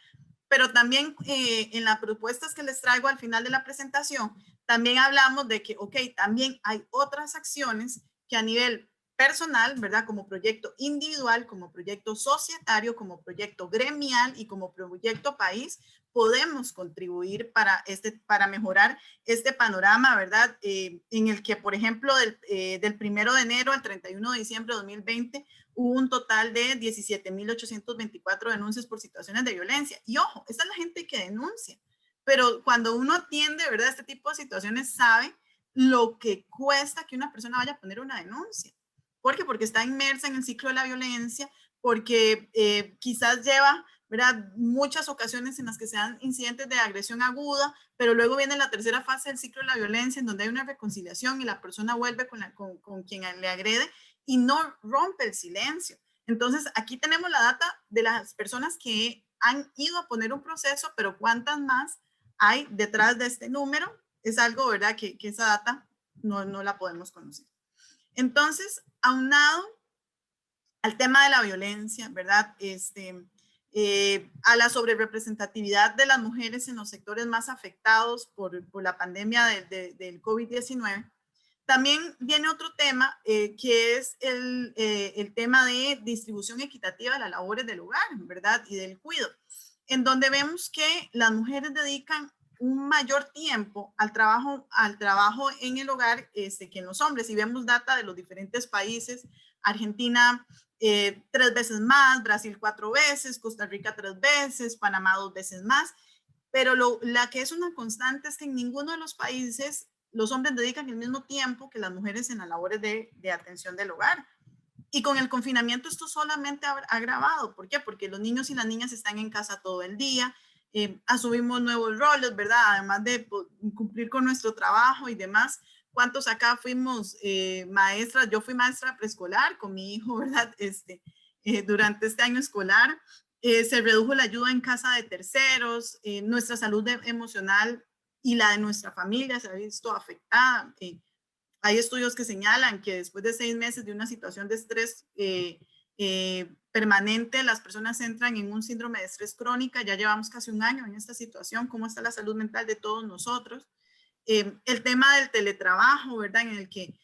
pero también en las propuestas que les traigo al final de la presentación, también hablamos de que, ok, también hay otras acciones que a nivel personal, ¿verdad? Como proyecto individual, como proyecto societario, como proyecto gremial y como proyecto país, podemos contribuir para mejorar este panorama, ¿verdad? En el que, por ejemplo, del 1 de enero al 31 de diciembre de 2020, hubo un total de 17.824 denuncias por situaciones de violencia. Y ojo, esta es la gente que denuncia. Pero cuando uno atiende, ¿verdad? Este tipo de situaciones, sabe lo que cuesta que una persona vaya a poner una denuncia. ¿Por qué? Porque está inmersa en el ciclo de la violencia, porque quizás lleva, ¿verdad? Muchas ocasiones en las que se dan incidentes de agresión aguda, pero luego viene la tercera fase del ciclo de la violencia, en donde hay una reconciliación y la persona vuelve con quien le agrede y no rompe el silencio. Entonces, aquí tenemos la data de las personas que han ido a poner un proceso, pero ¿cuántas más hay detrás de este número? Es algo, ¿verdad? Que esa data no la podemos conocer. Entonces, aunado al tema de la violencia, ¿verdad? A la sobrerepresentatividad de las mujeres en los sectores más afectados por la pandemia del COVID-19, también viene otro tema que es el tema de distribución equitativa de las labores del hogar, ¿verdad? Y del cuidado, en donde vemos que las mujeres dedican un mayor tiempo al trabajo en el hogar que en los hombres. Y vemos data de los diferentes países: Argentina 3 veces más, Brasil 4 veces, Costa Rica 3 veces, Panamá 2 veces más. Pero la que es una constante es que en ninguno de los países los hombres dedican el mismo tiempo que las mujeres en las labores de atención del hogar. Y con el confinamiento esto solamente ha agravado. ¿Por qué? Porque los niños y las niñas están en casa todo el día, asumimos nuevos roles, ¿verdad? Además de cumplir con nuestro trabajo y demás. ¿Cuántos acá fuimos maestras? Yo fui maestra preescolar con mi hijo, ¿verdad? Durante este año escolar. Se redujo la ayuda en casa de terceros, nuestra salud emocional y la de nuestra familia se ha visto afectada. Hay estudios que señalan que después de 6 meses de una situación de estrés permanente, las personas entran en un síndrome de estrés crónica. Ya llevamos casi un año en esta situación. ¿Cómo está la salud mental de todos nosotros? El tema del teletrabajo, ¿verdad? En el que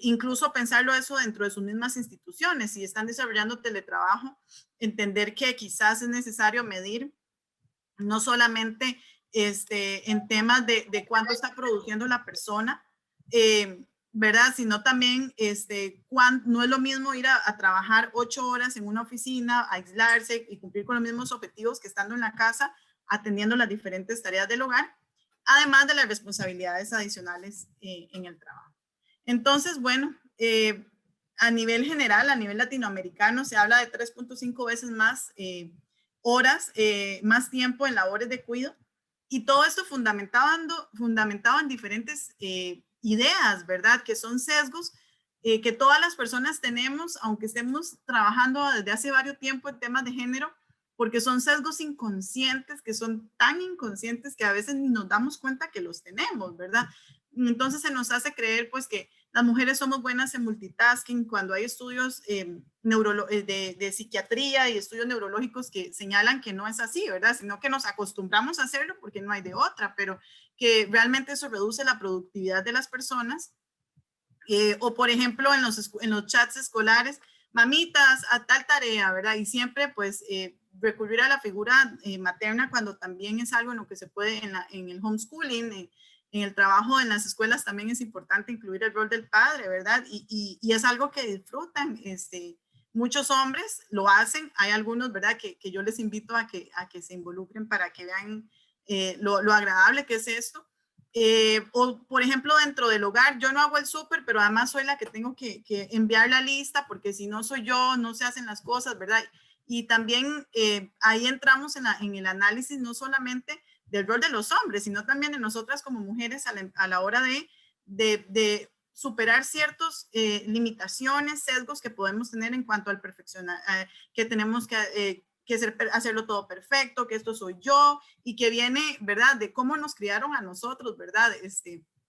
incluso pensarlo eso dentro de sus mismas instituciones, si están desarrollando teletrabajo, entender que quizás es necesario medir no solamente en temas de cuánto está produciendo la persona, ¿verdad? Sino también no es lo mismo ir a trabajar 8 horas en una oficina, a aislarse y cumplir con los mismos objetivos que estando en la casa, atendiendo las diferentes tareas del hogar, además de las responsabilidades adicionales en el trabajo. Entonces, bueno, a nivel general, a nivel latinoamericano, se habla de 3.5 veces más horas, más tiempo en labores de cuidado, y todo esto fundamentado en diferentes ideas, ¿verdad? Que son sesgos que todas las personas tenemos, aunque estemos trabajando desde hace varios tiempo en temas de género, porque son sesgos inconscientes, que son tan inconscientes que a veces ni nos damos cuenta que los tenemos, ¿verdad? Entonces se nos hace creer pues que las mujeres somos buenas en multitasking, cuando hay estudios de psiquiatría y estudios neurológicos que señalan que no es así, ¿verdad? Sino que nos acostumbramos a hacerlo porque no hay de otra, pero que realmente eso reduce la productividad de las personas. O por ejemplo en los chats escolares, mamitas, a tal tarea, ¿verdad? Y siempre pues recurrir a la figura materna cuando también es algo en lo que se puede en el homeschooling, en el trabajo en las escuelas también es importante incluir el rol del padre, ¿verdad? Y es algo que disfrutan muchos hombres lo hacen, hay algunos, ¿verdad? Que yo les invito a que se involucren para que vean lo agradable que es esto. O, por ejemplo, dentro del hogar, yo no hago el súper, pero además soy la que tengo que enviar la lista, porque si no soy yo, no se hacen las cosas, ¿verdad? Y también ahí entramos en el análisis no solamente del rol de los hombres, sino también de nosotras como mujeres a la hora de superar ciertas limitaciones, sesgos que podemos tener en cuanto al perfeccionar, que tenemos que hacerlo todo perfecto, que esto soy yo, y que viene, ¿verdad?, de cómo nos criaron a nosotros, ¿verdad?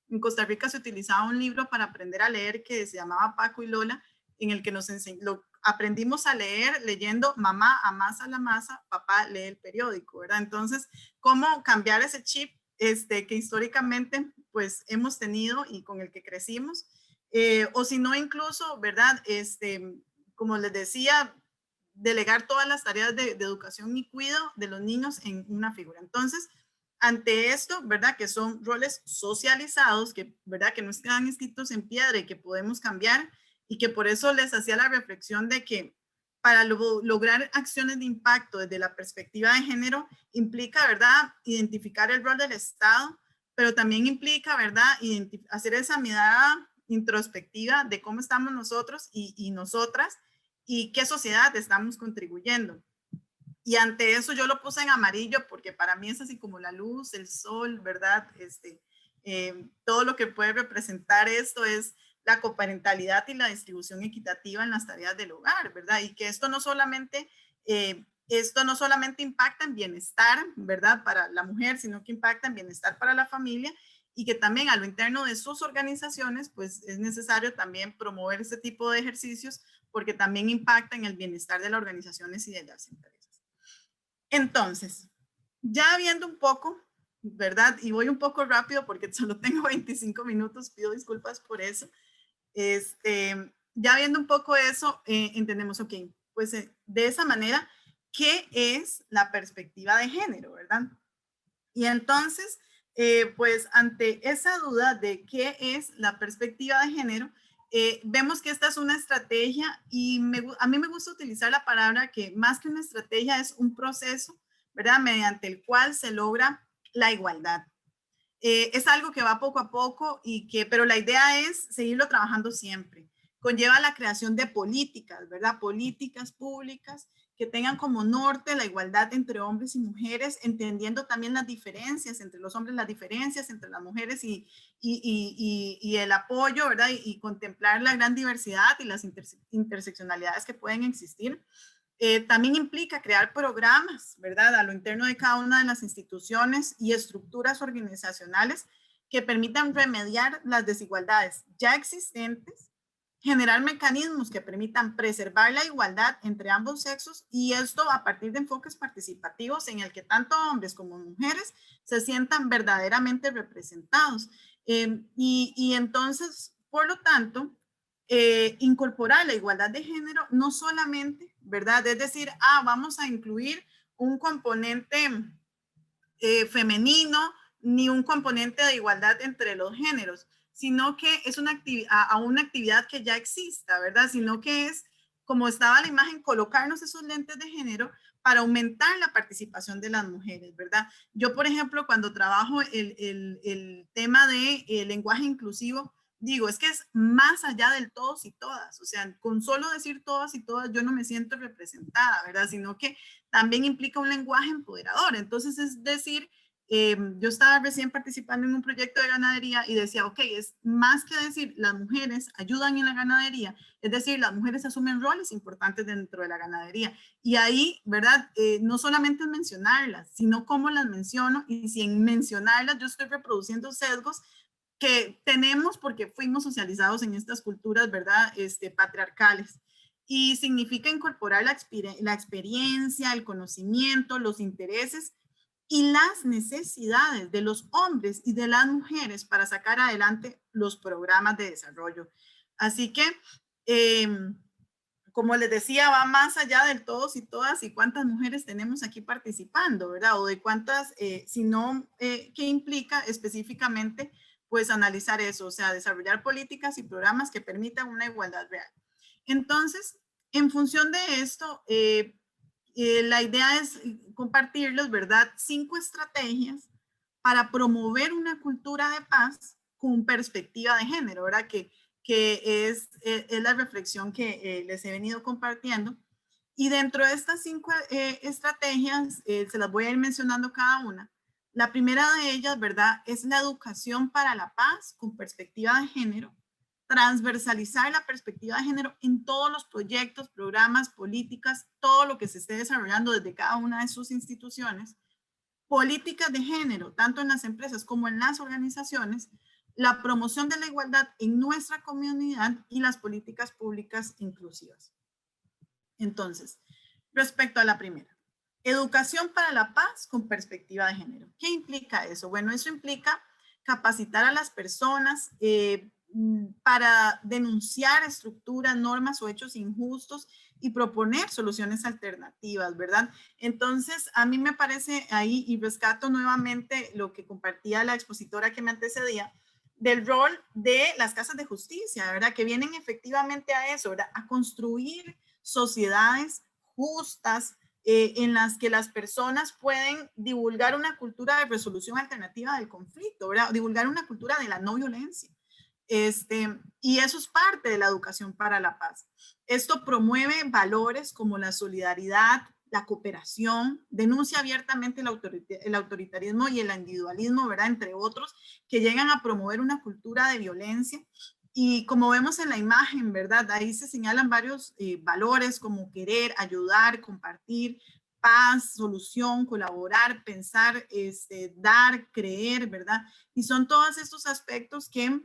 En Costa Rica se utilizaba un libro para aprender a leer que se llamaba Paco y Lola, en el que nos aprendimos a leer leyendo mamá amasa la masa, papá lee el periódico, ¿verdad? Entonces, ¿cómo cambiar ese chip que históricamente pues hemos tenido y con el que crecimos? O si no, incluso, ¿verdad? Como les decía, delegar todas las tareas de educación y cuidado de los niños en una figura. Entonces, ante esto, ¿verdad? Que son roles socializados, que, ¿verdad? Que no están escritos en piedra y que podemos cambiar, y que por eso les hacía la reflexión de que para lograr acciones de impacto desde la perspectiva de género implica, ¿verdad? Identificar el rol del Estado, pero también implica, ¿verdad? Hacer esa mirada introspectiva de cómo estamos nosotros y nosotras, y qué sociedad estamos contribuyendo. Y ante eso yo lo puse en amarillo porque para mí es así como la luz, el sol, ¿verdad? Todo lo que puede representar esto es la coparentalidad y la distribución equitativa en las tareas del hogar, ¿verdad? Y que esto no solamente impacta en bienestar, ¿verdad? Para la mujer, sino que impacta en bienestar para la familia, y que también a lo interno de sus organizaciones, pues es necesario también promover este tipo de ejercicios, porque también impacta en el bienestar de las organizaciones y de las empresas. Entonces, ya viendo un poco, ¿verdad? Y voy un poco rápido porque solo tengo 25 minutos, pido disculpas por eso. Ya viendo un poco eso, entendemos, ok, pues de esa manera, ¿qué es la perspectiva de género, verdad? Y entonces, pues ante esa duda de qué es la perspectiva de género, vemos que esta es una estrategia, y a mí me gusta utilizar la palabra que más que una estrategia es un proceso, ¿verdad? Mediante el cual se logra la igualdad. Es algo que va poco a poco, pero la idea es seguirlo trabajando siempre. Conlleva la creación de políticas, ¿verdad? Políticas públicas que tengan como norte la igualdad entre hombres y mujeres, entendiendo también las diferencias entre los hombres, las diferencias entre las mujeres y el apoyo, ¿verdad? Y contemplar la gran diversidad y las interseccionalidades que pueden existir. También implica crear programas, ¿verdad? A lo interno de cada una de las instituciones y estructuras organizacionales que permitan remediar las desigualdades ya existentes, generar mecanismos que permitan preservar la igualdad entre ambos sexos, y esto a partir de enfoques participativos en el que tanto hombres como mujeres se sientan verdaderamente representados. Y entonces, por lo tanto, incorporar la igualdad de género no solamente, ¿verdad? Es decir, vamos a incluir un componente femenino, ni un componente de igualdad entre los géneros, sino que es una actividad que ya exista, ¿verdad? Sino que es, como estaba la imagen, colocarnos esos lentes de género para aumentar la participación de las mujeres, ¿verdad? Yo, por ejemplo, cuando trabajo el tema de lenguaje inclusivo, digo, es que es más allá del todos y todas, o sea, con solo decir todas y todas yo no me siento representada, ¿verdad? Sino que también implica un lenguaje empoderador. Entonces, es decir, yo estaba recién participando en un proyecto de ganadería y decía, ok, es más que decir las mujeres ayudan en la ganadería, es decir, las mujeres asumen roles importantes dentro de la ganadería. Y ahí, ¿verdad? No solamente es mencionarlas, sino cómo las menciono, y si en mencionarlas yo estoy reproduciendo sesgos que tenemos porque fuimos socializados en estas culturas, ¿verdad? Patriarcales. Y significa incorporar la experiencia, el conocimiento, los intereses y las necesidades de los hombres y de las mujeres para sacar adelante los programas de desarrollo. Así que, como les decía, va más allá del todos y todas y cuántas mujeres tenemos aquí participando, ¿verdad? O de cuántas, sino qué implica específicamente, pues analizar eso, o sea, desarrollar políticas y programas que permitan una igualdad real. Entonces, En función de esto, la idea es compartirles, ¿verdad?, 5 estrategias para promover una cultura de paz con perspectiva de género, ¿verdad? Que es la reflexión que les he venido compartiendo. Y dentro de estas 5 estrategias, se las voy a ir mencionando cada una. La primera de ellas, ¿verdad?, es la educación para la paz con perspectiva de género. Transversalizar la perspectiva de género en todos los proyectos, programas, políticas, todo lo que se esté desarrollando desde cada una de sus instituciones. Políticas de género, tanto en las empresas como en las organizaciones, la promoción de la igualdad en nuestra comunidad y las políticas públicas inclusivas. Entonces, respecto a la primera, educación para la paz con perspectiva de género. ¿Qué implica eso? Bueno, eso implica capacitar a las personas para denunciar estructuras, normas o hechos injustos y proponer soluciones alternativas, ¿verdad? Entonces, a mí me parece ahí, y rescato nuevamente lo que compartía la expositora que me antecedía, del rol de las casas de justicia, ¿verdad? Que vienen efectivamente a eso, ¿verdad? A construir sociedades justas, en las que las personas pueden divulgar una cultura de resolución alternativa del conflicto, ¿verdad? Divulgar una cultura de la no violencia. Y eso es parte de la educación para la paz. Esto promueve valores como la solidaridad, la cooperación, denuncia abiertamente el autoritarismo y el individualismo, ¿verdad? Entre otros, que llegan a promover una cultura de violencia. Y como vemos en la imagen, ¿verdad? Ahí se señalan varios valores como querer, ayudar, compartir, paz, solución, colaborar, pensar, dar, creer, ¿verdad? Y son todos estos aspectos que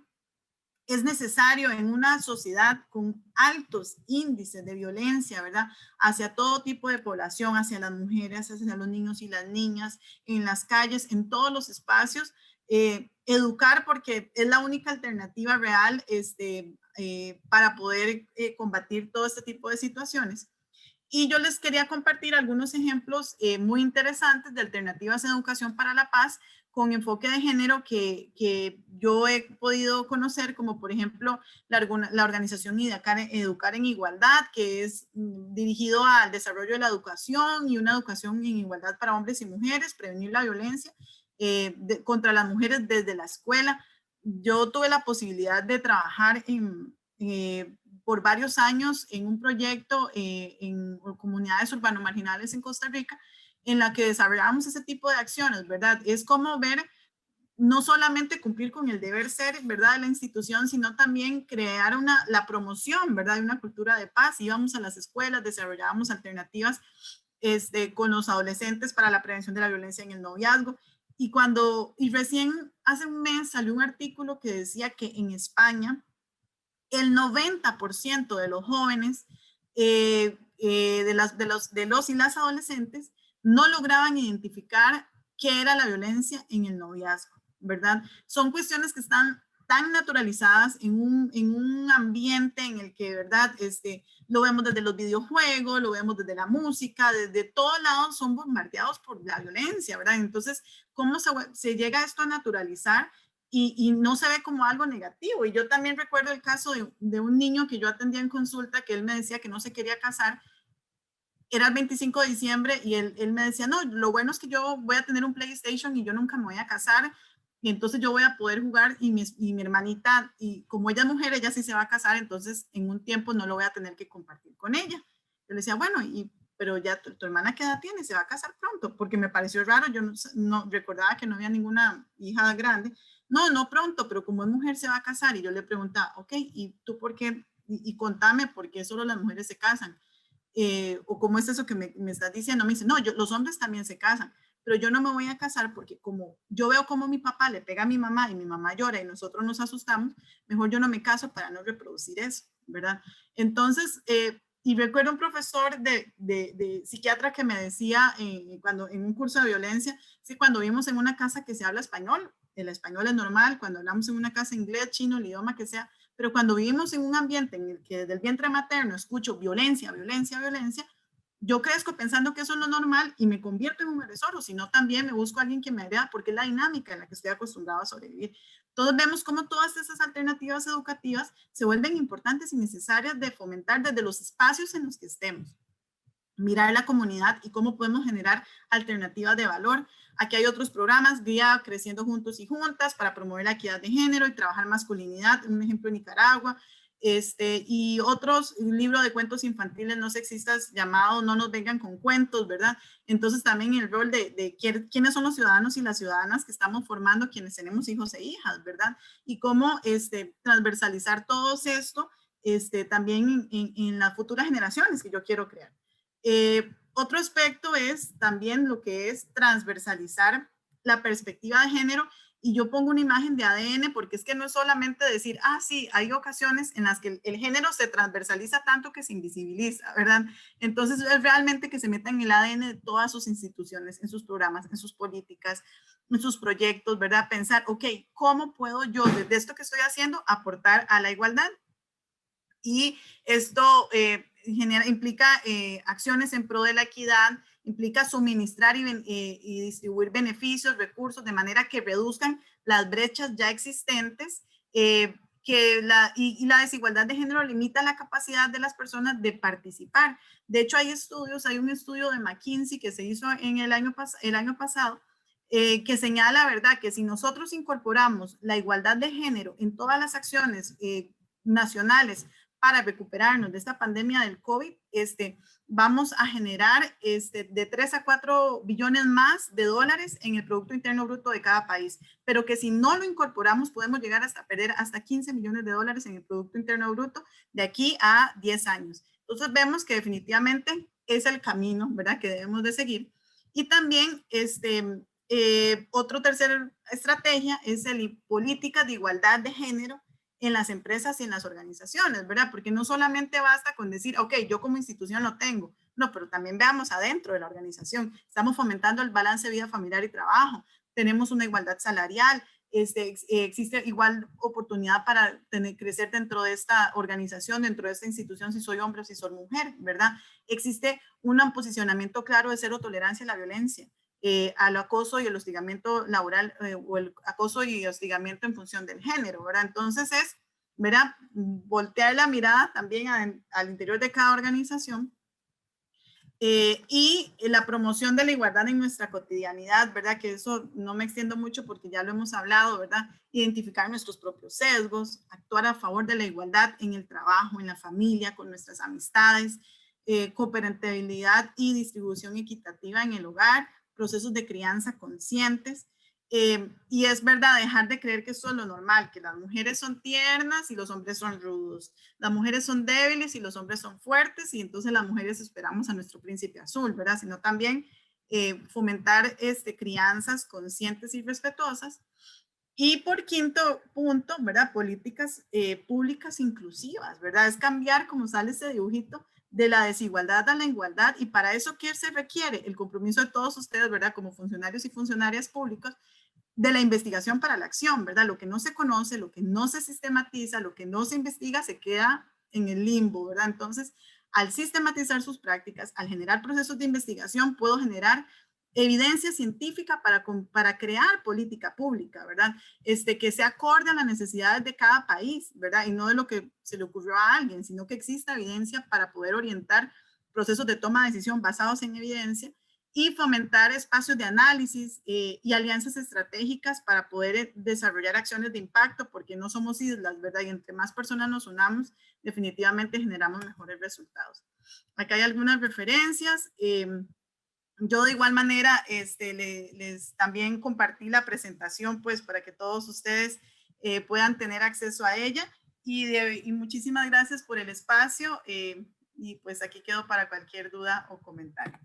es necesario en una sociedad con altos índices de violencia, ¿verdad? Hacia todo tipo de población, hacia las mujeres, hacia los niños y las niñas, en las calles, en todos los espacios. Educar porque es la única alternativa real para poder combatir todo este tipo de situaciones. Y yo les quería compartir algunos ejemplos muy interesantes de alternativas en educación para la paz con enfoque de género que yo he podido conocer, como por ejemplo la organización Educar en Igualdad, que es dirigido al desarrollo de la educación y una educación en igualdad para hombres y mujeres, prevenir la violencia contra las mujeres desde la escuela. Yo tuve la posibilidad de trabajar por varios años en un proyecto en comunidades urbano-marginales en Costa Rica, en la que desarrollamos ese tipo de acciones, ¿verdad? Es como ver, no solamente cumplir con el deber ser, ¿verdad?, de la institución, sino también crear la promoción, ¿verdad?, de una cultura de paz. Íbamos a las escuelas, desarrollábamos alternativas con los adolescentes para la prevención de la violencia en el noviazgo. Y recién hace un mes salió un artículo que decía que en España el 90% de los jóvenes, de los y las adolescentes, no lograban identificar qué era la violencia en el noviazgo, ¿verdad? Son cuestiones que están tan naturalizadas en un ambiente en el que, ¿verdad? Lo vemos desde los videojuegos, lo vemos desde la música, desde todos lados son bombardeados por la violencia, ¿verdad? Entonces, ¿cómo se llega esto a naturalizar? Y no se ve como algo negativo. Y yo también recuerdo el caso de un niño que yo atendía en consulta, que él me decía que no se quería casar. Era el 25 de diciembre y él me decía, no, lo bueno es que yo voy a tener un PlayStation y yo nunca me voy a casar, y entonces yo voy a poder jugar, y mi hermanita, y como ella es mujer, ella sí se va a casar, entonces en un tiempo no lo voy a tener que compartir con ella. Yo le decía, bueno, pero ya tu hermana, ¿qué edad tiene? Se va a casar pronto, porque me pareció raro, yo no recordaba que no había ninguna hija grande. No pronto, pero como es mujer se va a casar. Y yo le preguntaba, ok, ¿y tú por qué? Y contame, ¿por qué solo las mujeres se casan? O cómo es eso que me estás diciendo. Me dice, no, los hombres también se casan, pero yo no me voy a casar porque como yo veo como mi papá le pega a mi mamá y mi mamá llora y nosotros nos asustamos, mejor yo no me caso para no reproducir eso, ¿verdad? Entonces, y recuerdo un profesor de psiquiatra que me decía cuando en un curso de violencia, sí, cuando vimos en una casa que se habla español, el español es normal, cuando hablamos en una casa inglés, chino, el idioma que sea, pero cuando vivimos en un ambiente en el que desde el vientre materno escucho violencia, violencia, violencia, yo crezco pensando que eso es lo normal y me convierto en un agresor, o si no también me busco a alguien que me agreda porque es la dinámica en la que estoy acostumbrado a sobrevivir. Todos vemos cómo todas esas alternativas educativas se vuelven importantes y necesarias de fomentar desde los espacios en los que estemos. Mirar la comunidad y cómo podemos generar alternativas de valor. Aquí hay otros programas, vía Creciendo Juntos y Juntas, para promover la equidad de género y trabajar masculinidad, un ejemplo en Nicaragua. Y otros, un libro de cuentos infantiles no sexistas llamado No nos vengan con cuentos, ¿verdad? Entonces también el rol de quiénes son los ciudadanos y las ciudadanas que estamos formando, quienes tenemos hijos e hijas, ¿verdad? Y cómo transversalizar todo esto también en las futuras generaciones que yo quiero crear. Otro aspecto es también lo que es transversalizar la perspectiva de género, y yo pongo una imagen de ADN porque es que no es solamente decir, sí, hay ocasiones en las que el género se transversaliza tanto que se invisibiliza, ¿verdad? Entonces es realmente que se meta en el ADN de todas sus instituciones, en sus programas, en sus políticas, en sus proyectos, ¿verdad? Pensar, ok, ¿cómo puedo yo desde esto que estoy haciendo aportar a la igualdad? Y esto implica acciones en pro de la equidad, implica suministrar y distribuir beneficios, recursos, de manera que reduzcan las brechas ya existentes, y la desigualdad de género limita la capacidad de las personas de participar. De hecho, hay un estudio de McKinsey que se hizo en el año pasado, que señala, ¿verdad?, que si nosotros incorporamos la igualdad de género en todas las acciones nacionales para recuperarnos de esta pandemia del COVID, vamos a generar de 3 a 4 billones más de dólares en el Producto Interno Bruto de cada país, pero que si no lo incorporamos podemos llegar hasta perder hasta 15 millones de dólares en el Producto Interno Bruto de aquí a 10 años. Entonces vemos que definitivamente es el camino, ¿verdad?, que debemos de seguir. Y también otra tercera estrategia es políticas de igualdad de género en las empresas y en las organizaciones, ¿verdad? Porque no solamente basta con decir, ok, yo como institución lo tengo, no, pero también veamos adentro de la organización. Estamos fomentando el balance de vida familiar y trabajo, tenemos una igualdad salarial, existe igual oportunidad para crecer dentro de esta organización, dentro de esta institución, si soy hombre o si soy mujer, ¿verdad? Existe un posicionamiento claro de cero tolerancia a la violencia, al acoso y el hostigamiento laboral, o el acoso y hostigamiento en función del género, ¿verdad? Entonces es, ¿verdad?, voltear la mirada también al interior de cada organización, y la promoción de la igualdad en nuestra cotidianidad, ¿verdad? Que eso no me extiendo mucho porque ya lo hemos hablado, ¿verdad? Identificar nuestros propios sesgos, actuar a favor de la igualdad en el trabajo, en la familia, con nuestras amistades, coparentabilidad y distribución equitativa en el hogar, procesos de crianza conscientes. Y es verdad, dejar de creer que eso es lo normal, que las mujeres son tiernas y los hombres son rudos, las mujeres son débiles y los hombres son fuertes, y entonces las mujeres esperamos a nuestro príncipe azul, ¿verdad? Sino también fomentar crianzas conscientes y respetuosas. Y por quinto punto, ¿verdad?, políticas públicas inclusivas, ¿verdad? Es cambiar, como sale ese dibujito, de la desigualdad a la igualdad, y para eso, ¿qué se requiere? El compromiso de todos ustedes, ¿verdad?, como funcionarios y funcionarias públicos, de la investigación para la acción, ¿verdad? Lo que no se conoce, lo que no se sistematiza, lo que no se investiga, se queda en el limbo, ¿verdad? Entonces, al sistematizar sus prácticas, al generar procesos de investigación, puedo generar evidencia científica para crear política pública, ¿verdad? Que se acorde a las necesidades de cada país, ¿verdad? Y no de lo que se le ocurrió a alguien, sino que exista evidencia para poder orientar procesos de toma de decisión basados en evidencia, y fomentar espacios de análisis y alianzas estratégicas para poder desarrollar acciones de impacto, porque no somos islas, ¿verdad? Y entre más personas nos unamos, definitivamente generamos mejores resultados. Acá hay algunas referencias. Yo de igual manera les también compartí la presentación, pues, para que todos ustedes puedan tener acceso a ella, y muchísimas gracias por el espacio, y pues aquí quedo para cualquier duda o comentario.